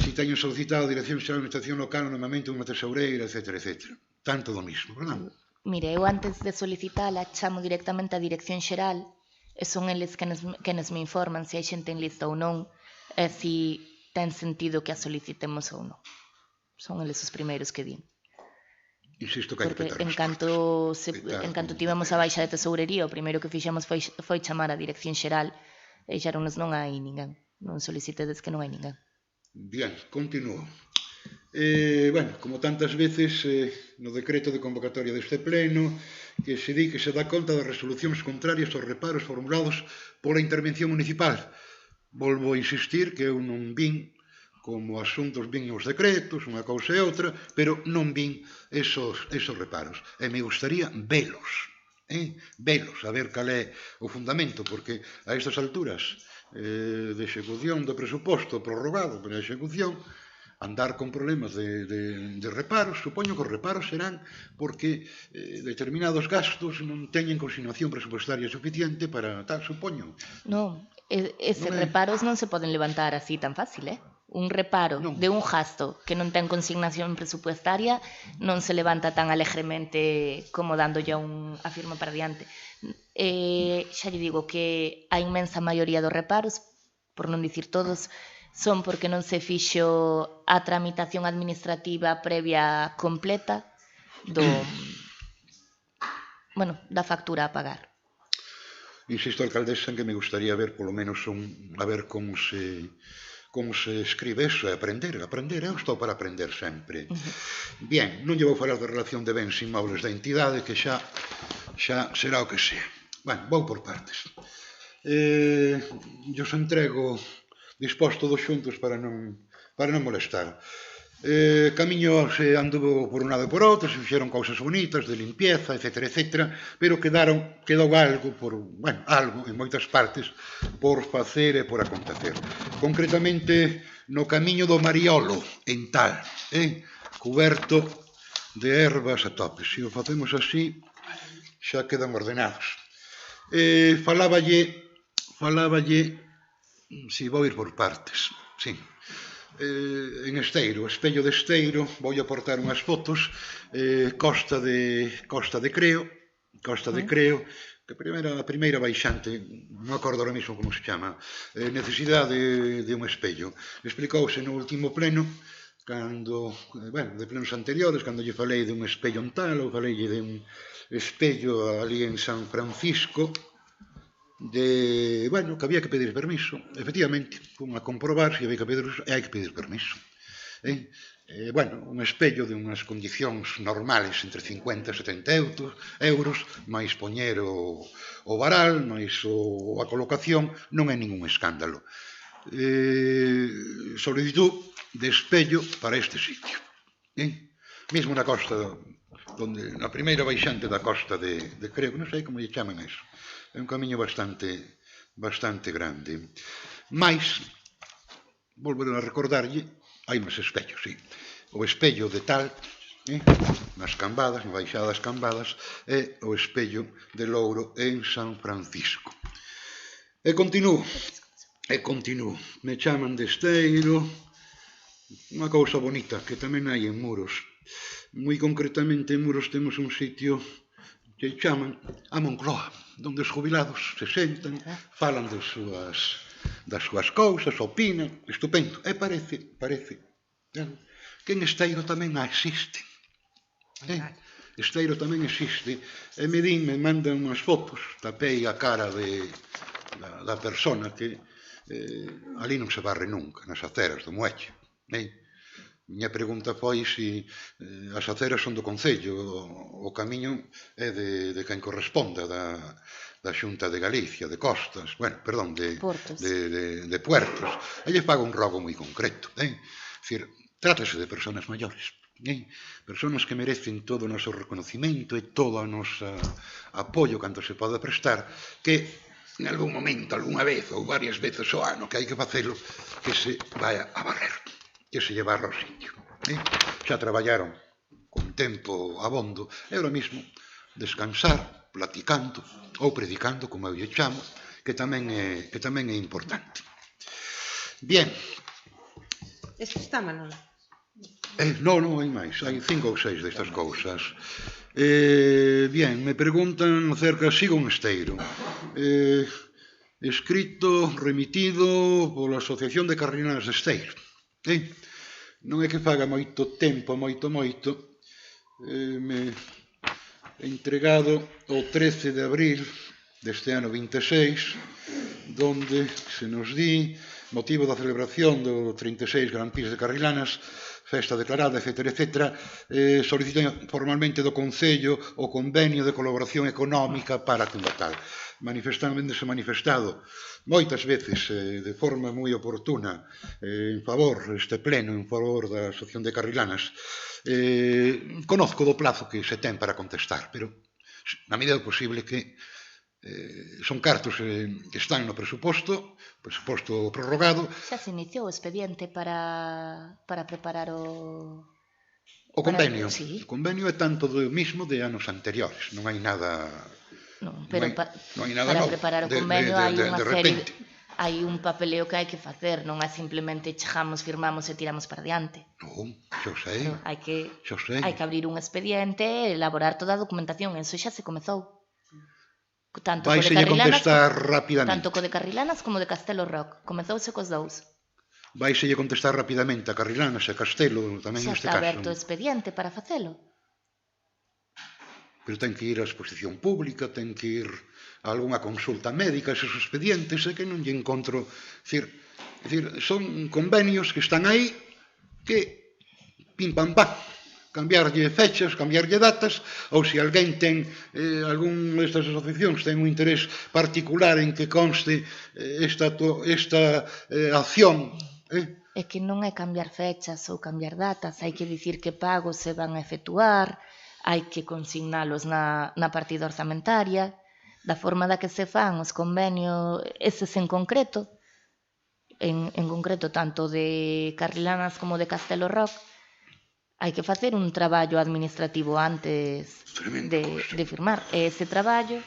S4: si teño solicitado a Dirección Xeral de Administración Local o nomeamento dunha tesoureira, etc. Tanto do mismo, verdad?
S1: Mire, eu antes de solicitala chamo directamente á Dirección Xeral e son eles quenes me informan se hai xente en lista ou non e se ten sentido que a solicitemos ou non. Son eles os primeiros que din.
S4: Insisto que hai que petar.
S1: Porque en canto tivemos a baixa de tesourería, o primeiro que fixemos foi chamar á Dirección Xeral e dixeronnos non hai ninguén. Non solicitedes que non hai ninguén.
S4: Bien, continúo. Como tantas veces no decreto de convocatoria deste pleno, que se di que se dá conta das resolucións contrarias aos reparos formulados pola intervención municipal. Volvo a insistir que eu non vin como asuntos vin os decretos, unha cousa e outra, pero non vin esos reparos. E me gustaría velos, a ver cal é o fundamento, porque a estas alturas de execución do presuposto prorrogado para a execución, andar con problemas de reparos, supoño que os reparos serán porque determinados gastos non teñen consignación presupostaria suficiente para tal, supoño.
S1: Non, eses reparos non se poden levantar así tan fácil, un reparo de un gasto que non ten consignación presupuestaria non se levanta tan alegremente como dándolle a firma para diante. Xa lle digo que a inmensa maioría dos reparos, por non dicir todos, son porque non se fixo a tramitación administrativa previa completa da factura a pagar.
S4: Insisto, alcaldesa, en que me gustaría ver polo menos a ver como se escribe eso, e aprender, eu estou para aprender sempre. Bien, non lle vou falar da relación de bens inmobles da entidade, que xa será o que sea. Bueno, vou por partes. Yo os entrego disposto dos xuntos para non molestar. Camiño se anduvo por un lado e por outro, se fixeron cousas bonitas de limpieza, etc., pero quedou algo en moitas partes por facer e por acontecer. Concretamente no camiño do Mariolo, en Tal, cuberto de ervas a tope. Se o facemos así, xa quedan ordenados. Faláballe, si vou ir por partes, sí. En Esteiro, espello de Esteiro, vou aportar unhas fotos, Costa de Creo, que a primeira baixante, non acordo ahora mismo como se chama, necesidade de un espello. Explicouse no último pleno, de plenos anteriores, cando lle falei de un espello en Tal, ou falei de un espello ali en San Francisco, que había que pedir permiso. Efectivamente, fun a comprobar se había que pedir permiso, e hai que pedir permiso. Un espello de unhas condicións normales entre 50 e 70 euros, máis poñer o varal, máis a colocación, non é ningún escándalo. Solicitud de espello para este sitio. Mesmo na costa, na primeira baixante da costa de Creo, non sei como lle chaman eso. É un camiño bastante grande. Mais, volverán a recordarlle, hai máis espellos, sí. O espello de Tal, nas Cambadas, na baixada das Cambadas, e o espello de Louro en San Francisco. E continúo. Me chaman de Esteiro, unha cousa bonita que tamén hai en Muros. Moi concretamente en Muros temos un sitio que chaman a Moncloa, onde os jubilados se sentan, falan das súas cousas, opinan, estupendo. E parece que en Esteiro tamén existe. Esteiro tamén existe. E me mandan unhas fotos, tapei a cara da persona que ali non se barre nunca, nas aceras do Muelle. Miña pregunta foi se as aceras son do Concello, o camiño é de quen corresponda, da Xunta de Galicia, de Costas, de Puertos. Elles paga un rogo moi concreto. Trátase de persoas maiores, persoas que merecen todo o noso reconocimento e todo o noso apoio canto se pode prestar, que en algún momento, algunha vez ou varias veces ao ano que hai que facelo, que se vai a barrer, que se lle barra ao sitio. Xa traballaron con tempo abondo e ahora mismo descansar, platicando ou predicando, como eu lle chamo, que tamén é importante. Bien.
S2: Este está, Manolo?
S4: Non, hai máis, hai 5 ou 6 destas cousas. Bien, me preguntan acerca, sigo en Esteiro, escrito, remitido pola Asociación de Carrilinas de Esteiro. Non é que faga moito tempo, moito, me entregado o 13 de abril deste ano 26, donde se nos di, motivo da celebración do 36 Gran Prix de Carrilanas, festa declarada, etc., solicita formalmente do Concello o convenio de colaboración económica para cunha tal. Habéndose manifestado moitas veces de forma moi oportuna en favor este pleno, en favor da Asociación de Carrilanas, conozco do plazo que se ten para contestar, pero na medida do posible que son cartos que están no presuposto prorrogado.
S1: Xa se iniciou o expediente para preparar o
S4: convenio.
S1: Sí.
S4: O convenio é tanto do mismo de anos anteriores, non hai nada...
S1: Non, pero para preparar o convenio hai hai un papeleo que hai que facer, non é simplemente chegamos, firmamos e tiramos para diante.
S4: Non, xo sei.
S1: Pero hai que abrir un expediente e elaborar toda a documentación, eso xa se comezou. Tanto co de
S4: Vaiselle
S1: Carrilanas,
S4: contestar rapidamente.
S1: tanto co de Carrilanas como de Castelo Rock. Comezouse cos dous.
S4: Vaiselle contestar rapidamente a Carrilanas e a Castelo, tamén
S1: Xa
S4: neste
S1: está
S4: caso.
S1: aberto o expediente para facelo.
S4: Pero ten que ir á exposición pública, ten que ir a algunha consulta médica, esos expedientes, é que non lle encontro... É dicir, son convenios que están aí que pim pam pam, cambiarlle fechas, cambiarlle datas, ou se alguén ten, algún destas asociacións ten un interés particular en que conste esta acción,
S1: É que non é cambiar fechas ou cambiar datas, hai que dicir que pagos se van a efectuar, hai que consignalos na partida orzamentaria, da forma da que se fan os convenios, eses en concreto, en concreto tanto de Carrilanas como de Castelo Rock, hai que facer un traballo administrativo antes de firmar. E ese traballo,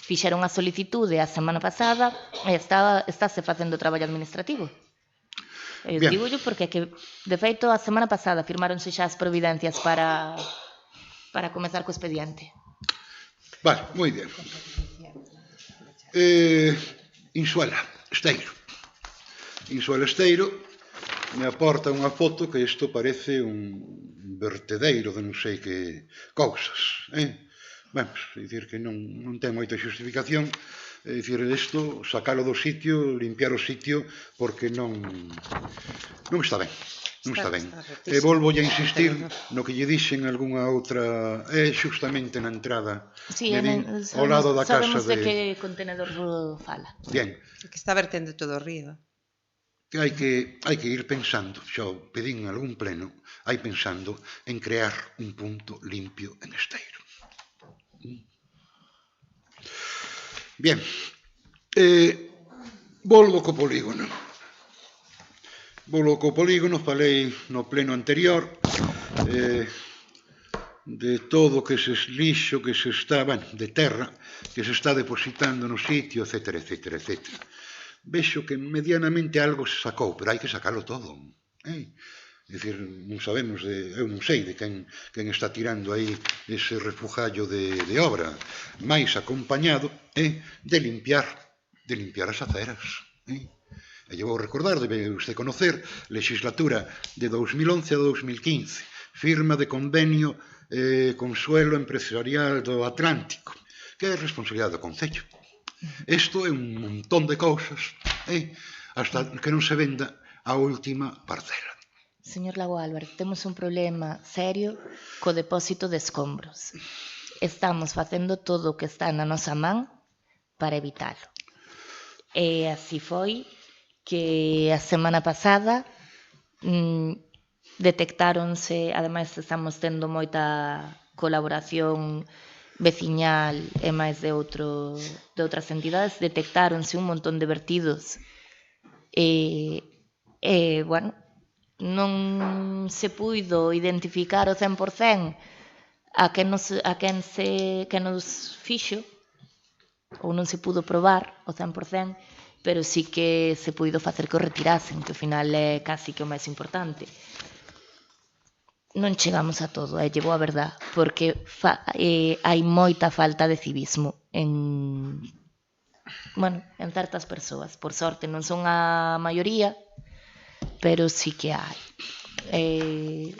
S1: fixeron a solicitude a semana pasada e estáse facendo o traballo administrativo. Digo yo porque que, de feito, a semana pasada firmáronse xa as providencias para comezar co expediente.
S4: Vale, moi ben. Insuela Esteiro. Insuela Esteiro me aporta unha foto que isto parece un vertedeiro de non sei que cousas. Vamos, é dicir que non ten moita xustificación. É dicir, isto, sacalo do sitio, limpiar o sitio, porque non está ben. Non está ben. E volvo a insistir no que lle dixen algunha outra... É xustamente na entrada, ao lado da casa de...
S1: Sabemos de que contenedor fala.
S4: Bien.
S2: Que está vertendo todo o río.
S4: Que hai que ir pensando, xa o pedín en algún pleno, hai pensando en crear un punto limpio en Esteiro. Bien. Volvo co polígono. Falei no pleno anterior de todo que se lixo que se está, de terra, que se está depositando no sitio, etcétera, etcétera, etcétera. Vexo que medianamente algo se sacou, pero hai que sacalo todo. É dicir, non sabemos, eu non sei de quen está tirando aí ese refugallo de obra, máis acompañado de limpiar as aceras. E lle vou recordar, debe usted conocer, legislatura de 2011 a 2015, firma de convenio Consuelo Empresarial do Atlántico, que é responsabilidade do Concello. Isto é un montón de cousas, hasta que non se venda a última parcela.
S1: Señor Lago Álvarez, temos un problema serio co depósito de escombros. Estamos facendo todo o que está na nosa man para evitalo. E así foi que a semana pasada detectáronse, ademais estamos tendo moita colaboración veciñal e máis de outras entidades, detectáronse un montón de vertidos e bueno, non se puido identificar o 100% a quen nos fixo, ou non se pudo probar o 100%, pero sí que se puido facer que o retirasen, que ao final é casi que o máis importante. Non chegamos a todo, llevo a verdad, porque hai moita falta de civismo en certas persoas. Por sorte non son a maioría, pero sí que hai.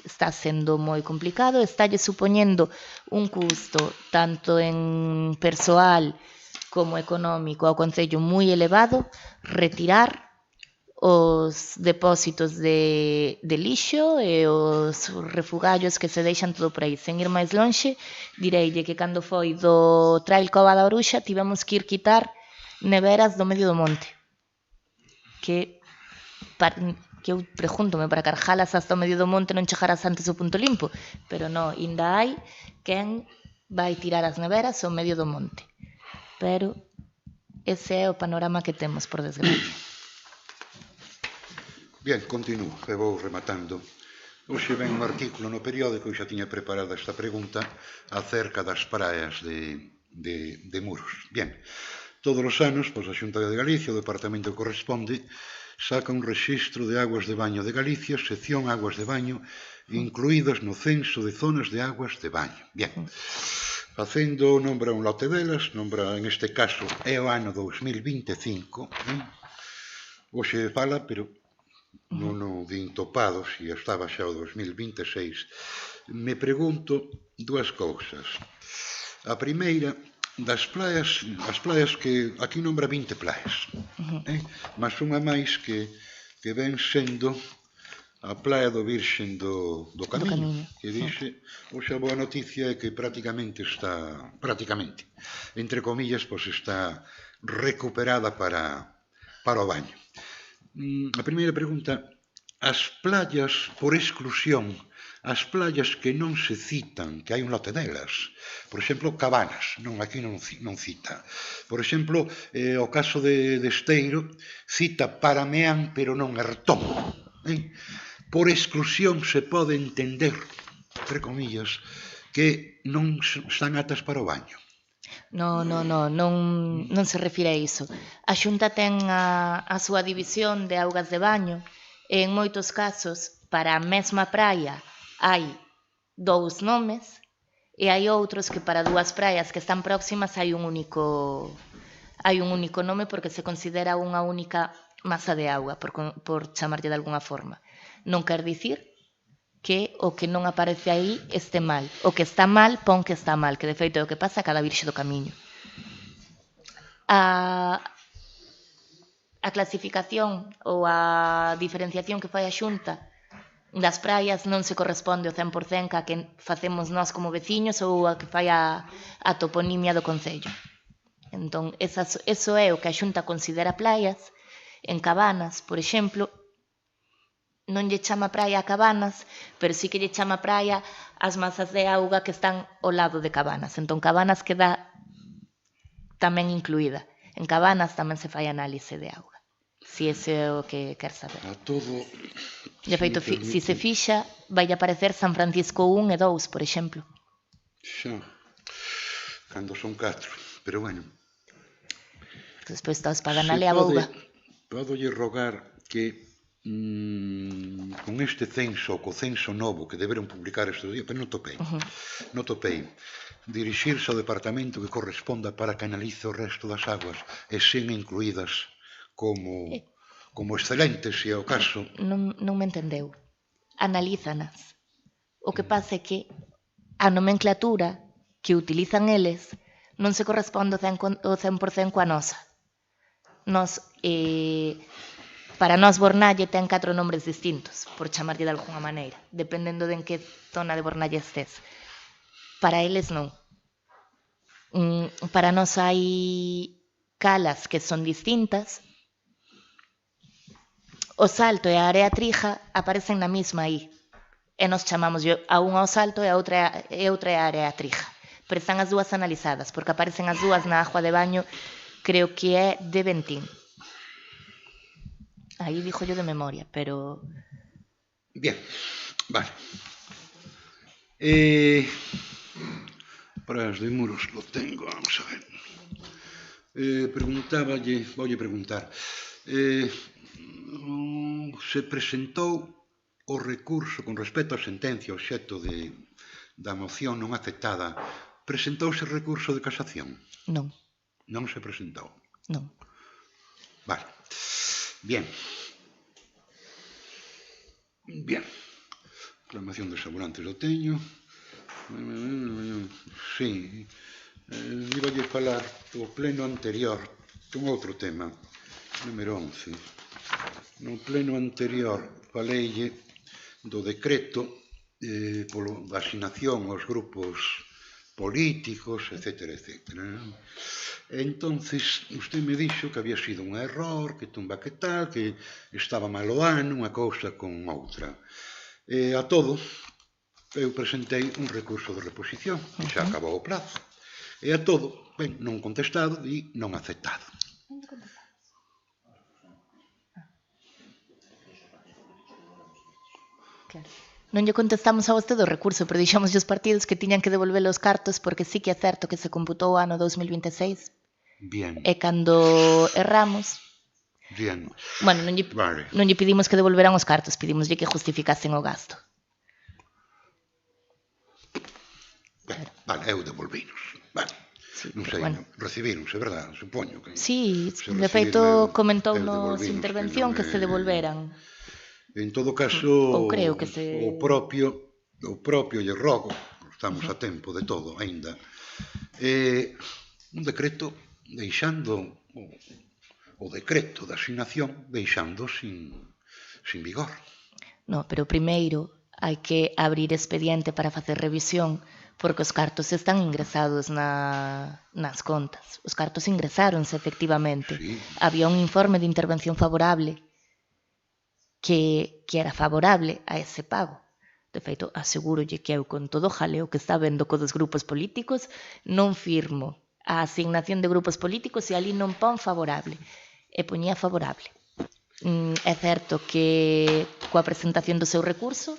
S1: Está sendo moi complicado, estálle supoñendo un custo tanto en persoal como económico ao Concello moi elevado retirar os depósitos de lixo e os refugallos que se deixan todo por aí. Sen ir máis lonxe, direille que cando foi do Trail Cova da Oruxa tivemos que ir quitar neveras do medio do monte. Que eu pregúntome, para carjalas hasta o medio do monte non chegarás antes ao punto limpo, pero non, ainda hai quen vai tirar as neveras ao medio do monte. Pero ese é o panorama que temos, por desgracia.
S4: Bien, continuo, e vou rematando. Hoxe ven un artículo no periódico, eu xa tiña preparada esta pregunta acerca das praias de Muros. Bien, Todos os anos, pois, a Xunta de Galicia, o departamento que corresponde, saca un rexistro de aguas de baño de Galicia, sección aguas de baño, incluídas no censo de zonas de aguas de baño. Bien, facendo, nombra un lote delas, nombra, en este caso, é o ano 2025, hoxe fala, pero non o vin topado, se estaba xa o 2026. Me pregunto dúas cousas. A primeira, das playas, as playas que aquí nombra 20 playas, mas unha máis que ven sendo a playa do Virxen do Camiño, que dixe, hoxe a boa noticia é que prácticamente, entre comillas, pois está recuperada para o baño. A primeira pregunta, as playas por exclusión, as playas que non se citan, que hai un lote delas, por exemplo, Cabanas, non, aquí non cita. Por exemplo, o caso de Esteiro, cita Parameán, pero non Ertón. Por exclusión se pode entender, entre comillas, que non están aptas para o baño.
S1: Non se refire a iso. A Xunta ten a súa división de augas de baño e en moitos casos para a mesma praia hai dous nomes e hai outros que para dúas praias que están próximas hai un único nome porque se considera unha única masa de auga, por chamarlle de alguna forma. Non quer dicir que o que non aparece aí este mal. O que está mal, pon que está mal, que de feito é o que pasa a cada Virxe do Camiño. A clasificación ou a diferenciación que fai a Xunta das praias non se corresponde ao 100% a que facemos nós como veciños ou a que fai a toponimia do Concello. Entón, eso é o que a Xunta considera playas. En Cabanas, por exemplo, non lle chama praia a Cabanas, pero sí que lle chama praia as masas de auga que están ao lado de Cabanas. Entón, Cabanas queda tamén incluída. En Cabanas tamén se fai análise de auga, si ese é o que quer saber.
S4: A todo...
S1: De feito, si se fixa, vai aparecer San Francisco 1 e 2, por exemplo.
S4: Xa, cando son 4, pero bueno.
S1: Despois está o Espadanal e a Bouga.
S4: Podolle rogar que con este censo, co censo novo que deberon publicar estes días, pero non topei, dirixirse ao departamento que corresponda para que analice o resto das aguas e sen incluídas como excelentes, se é o caso.
S1: Non me entendeu. Analízanas. O que pasa é que a nomenclatura que utilizan eles non se corresponde ao 100% coa nosa. Para nós Bornalle ten 4 nombres distintos, por chamarlle de alguna maneira, dependendo de en que zona de Bornalle estés. Para eles non. Para nós hai calas que son distintas. O Salto e a Area Trija aparecen na mesma aí. E nos chamamos a unha ao Salto e a outra é a Area Trija. Pero están as dúas analizadas, porque aparecen as dúas na agua de baño, creo que é de Ventín. Aí dixo yo de memoria, pero...
S4: Bien, vale. Praias de Muros lo tengo, vamos a ver. Voulle preguntar. Se presentou o recurso con respecto á sentencia obxecto da moción non aceptada, presentouse recurso de casación?
S1: Non.
S4: Non se presentou?
S1: Non.
S4: Vale. Bien. Reclamación de saborantes do teño. Sí. Iballe falar do pleno anterior con outro tema, número 11. No pleno anterior faleille do decreto da asignación aos grupos políticos, etc. Entonces, usted me dixo que había sido un error, que tumba que tal, que estaba mal o ano, unha cousa con outra. A todo, eu presentei un recurso de reposición, que xa acabou o prazo. E a todo, ben, non contestado e non aceptado.
S1: Claro. Non lle contestamos a vostede o recurso, pero dixemos os partidos que tiñan que devolver os cartos porque sí que é certo que se computou o ano 2026
S4: Bien,
S1: E cando erramos,
S4: bien.
S1: bueno,
S4: Vale.
S1: non lle pedimos que devolveran os cartos, pedimoslle que justificasen o gasto.
S4: Vale, eu devolvinos. Vale.
S1: Sí,
S4: Non
S1: pero
S4: sei,
S1: bueno.
S4: recibironse, verdad? Supoño que...
S1: Sí,
S4: se
S1: de
S4: recibiron,
S1: feito comentou
S4: eu
S1: nos
S4: devolvinos,
S1: intervención que se devolveran.
S4: En todo caso,
S1: Ou creo que se...
S4: o propio lle rogo, estamos a tempo de todo aínda, un decreto deixando o decreto de asignación deixando sin vigor.
S1: No, pero primeiro hai que abrir expediente para facer revisión porque os cartos están ingresados nas contas. Os cartos ingresáronse efectivamente.
S4: Sí.
S1: Había un informe de intervención favorable que era favorable a ese pago. De feito, asegúrolle que eu con todo o jaleo que está vendo co dos grupos políticos non firmo a asignación de grupos políticos e ali non pon favorable. E poñía favorable. É certo que coa presentación do seu recurso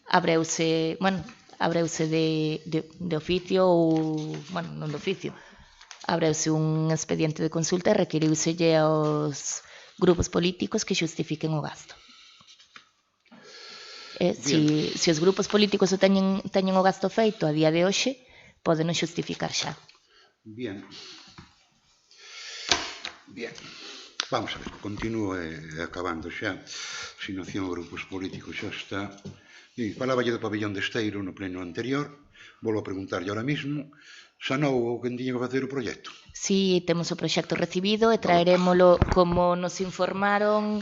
S1: abreuse de oficio ou, bueno, non de oficio, abreuse un expediente de consulta e requiriuselle aos grupos políticos que xustifiquen o gasto. Se os grupos políticos o teñen o gasto feito a día de hoxe, poden xustificar xa.
S4: Bien. Vamos a ver, continúo acabando xa. Asignación a grupos políticos xa está. E faláballe do pabellón de Esteiro no pleno anterior. Volvo a preguntarlle ahora mismo. Sanou o que tiña que facer o proxecto?
S1: Si, temos o proxecto recibido e traerémolo como nos informaron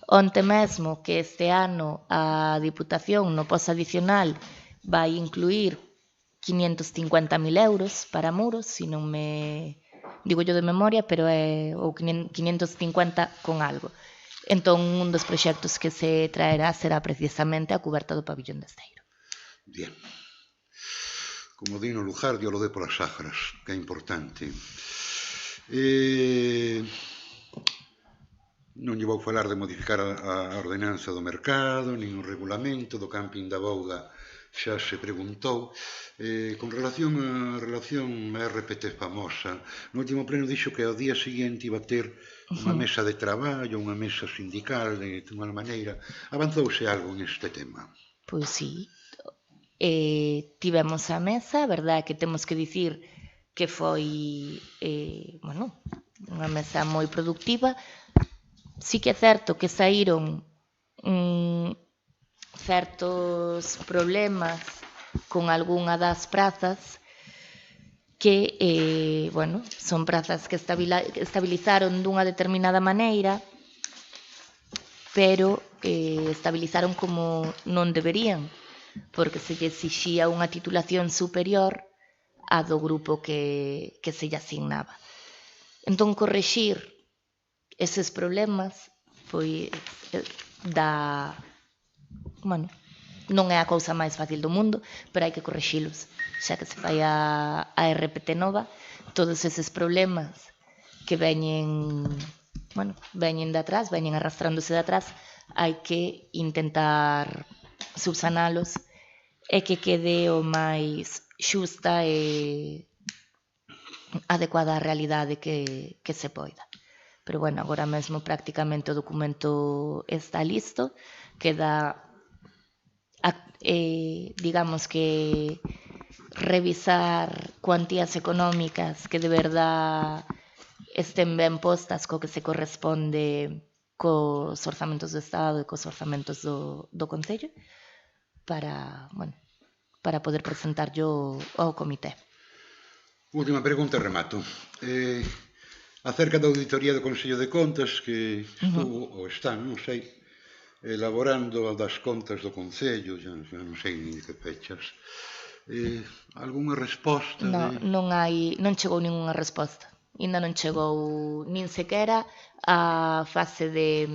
S1: onte mesmo que este ano a Diputación no pos adicional vai incluir 550.000 euros para muros, se non me digo yo de memoria, pero é ou 550 con algo. Entón, un dos proxectos que se traerá será precisamente a cuberta do pabillón de Esteiro.
S4: Bien. Como di no lugar, Dios lo dé polas sagras, que é importante. Non lle vou falar de modificar a ordenanza do mercado, nin o regulamento do camping da Bouga, xa se preguntou. Con relación á RPT famosa, no último pleno dixo que ao día seguinte iba a ter unha mesa de traballo, unha mesa sindical, de unha maneira. Avanzouse algo neste tema?
S1: Pois sí. Tivemos a mesa, a verdade que temos que dicir que foi unha mesa moi productiva. Sí que é certo que saíron certos problemas con algunha das prazas que, son prazas que estabilizaron dunha determinada maneira, pero estabilizaron como non deberían, porque se lle exixía unha titulación superior a do grupo que se lle asignaba. Entón, correxir eses problemas foi non é a cousa máis fácil do mundo, pero hai que correxilos, xa que se fai a RPT nova, todos eses problemas que veñen de atrás, veñen arrastrándose de atrás, hai que intentar subsanalos e que quede o máis xusta e adecuada á realidade que se poida. Pero agora mesmo prácticamente o documento está listo, queda digamos que revisar cuantías económicas que de verdad estén ben postas co que se corresponde cos orzamentos do Estado e cos orzamentos do Concello para poder presentar yo ao comité.
S4: Última pregunta, remato. Acerca da auditoría do Consello de Contas que estuvo, ou están, non sei, elaborando das contas do Concello, xa non sei ni que fechas. Algunha resposta?
S1: Non chegou ningunha resposta. Ainda non chegou nin sequera a fase de...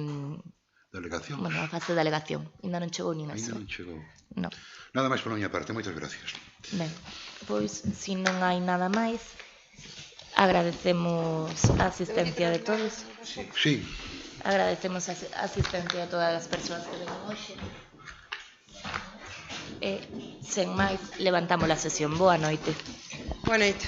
S4: Delegación?
S1: A fase de alegación. Ainda non chegou nin eso.
S4: Ainda non chegou.
S1: Non.
S4: Nada máis por a miña parte. Moitas gracias.
S1: Ben, pois, se non hai nada máis, agradecemos a asistencia de todos.
S4: Sí.
S1: Agradecemos a asistencia a todas as persoas que veñen hoxe. E, sen máis, levantamos a sesión. Boa noite.
S2: Boa noite.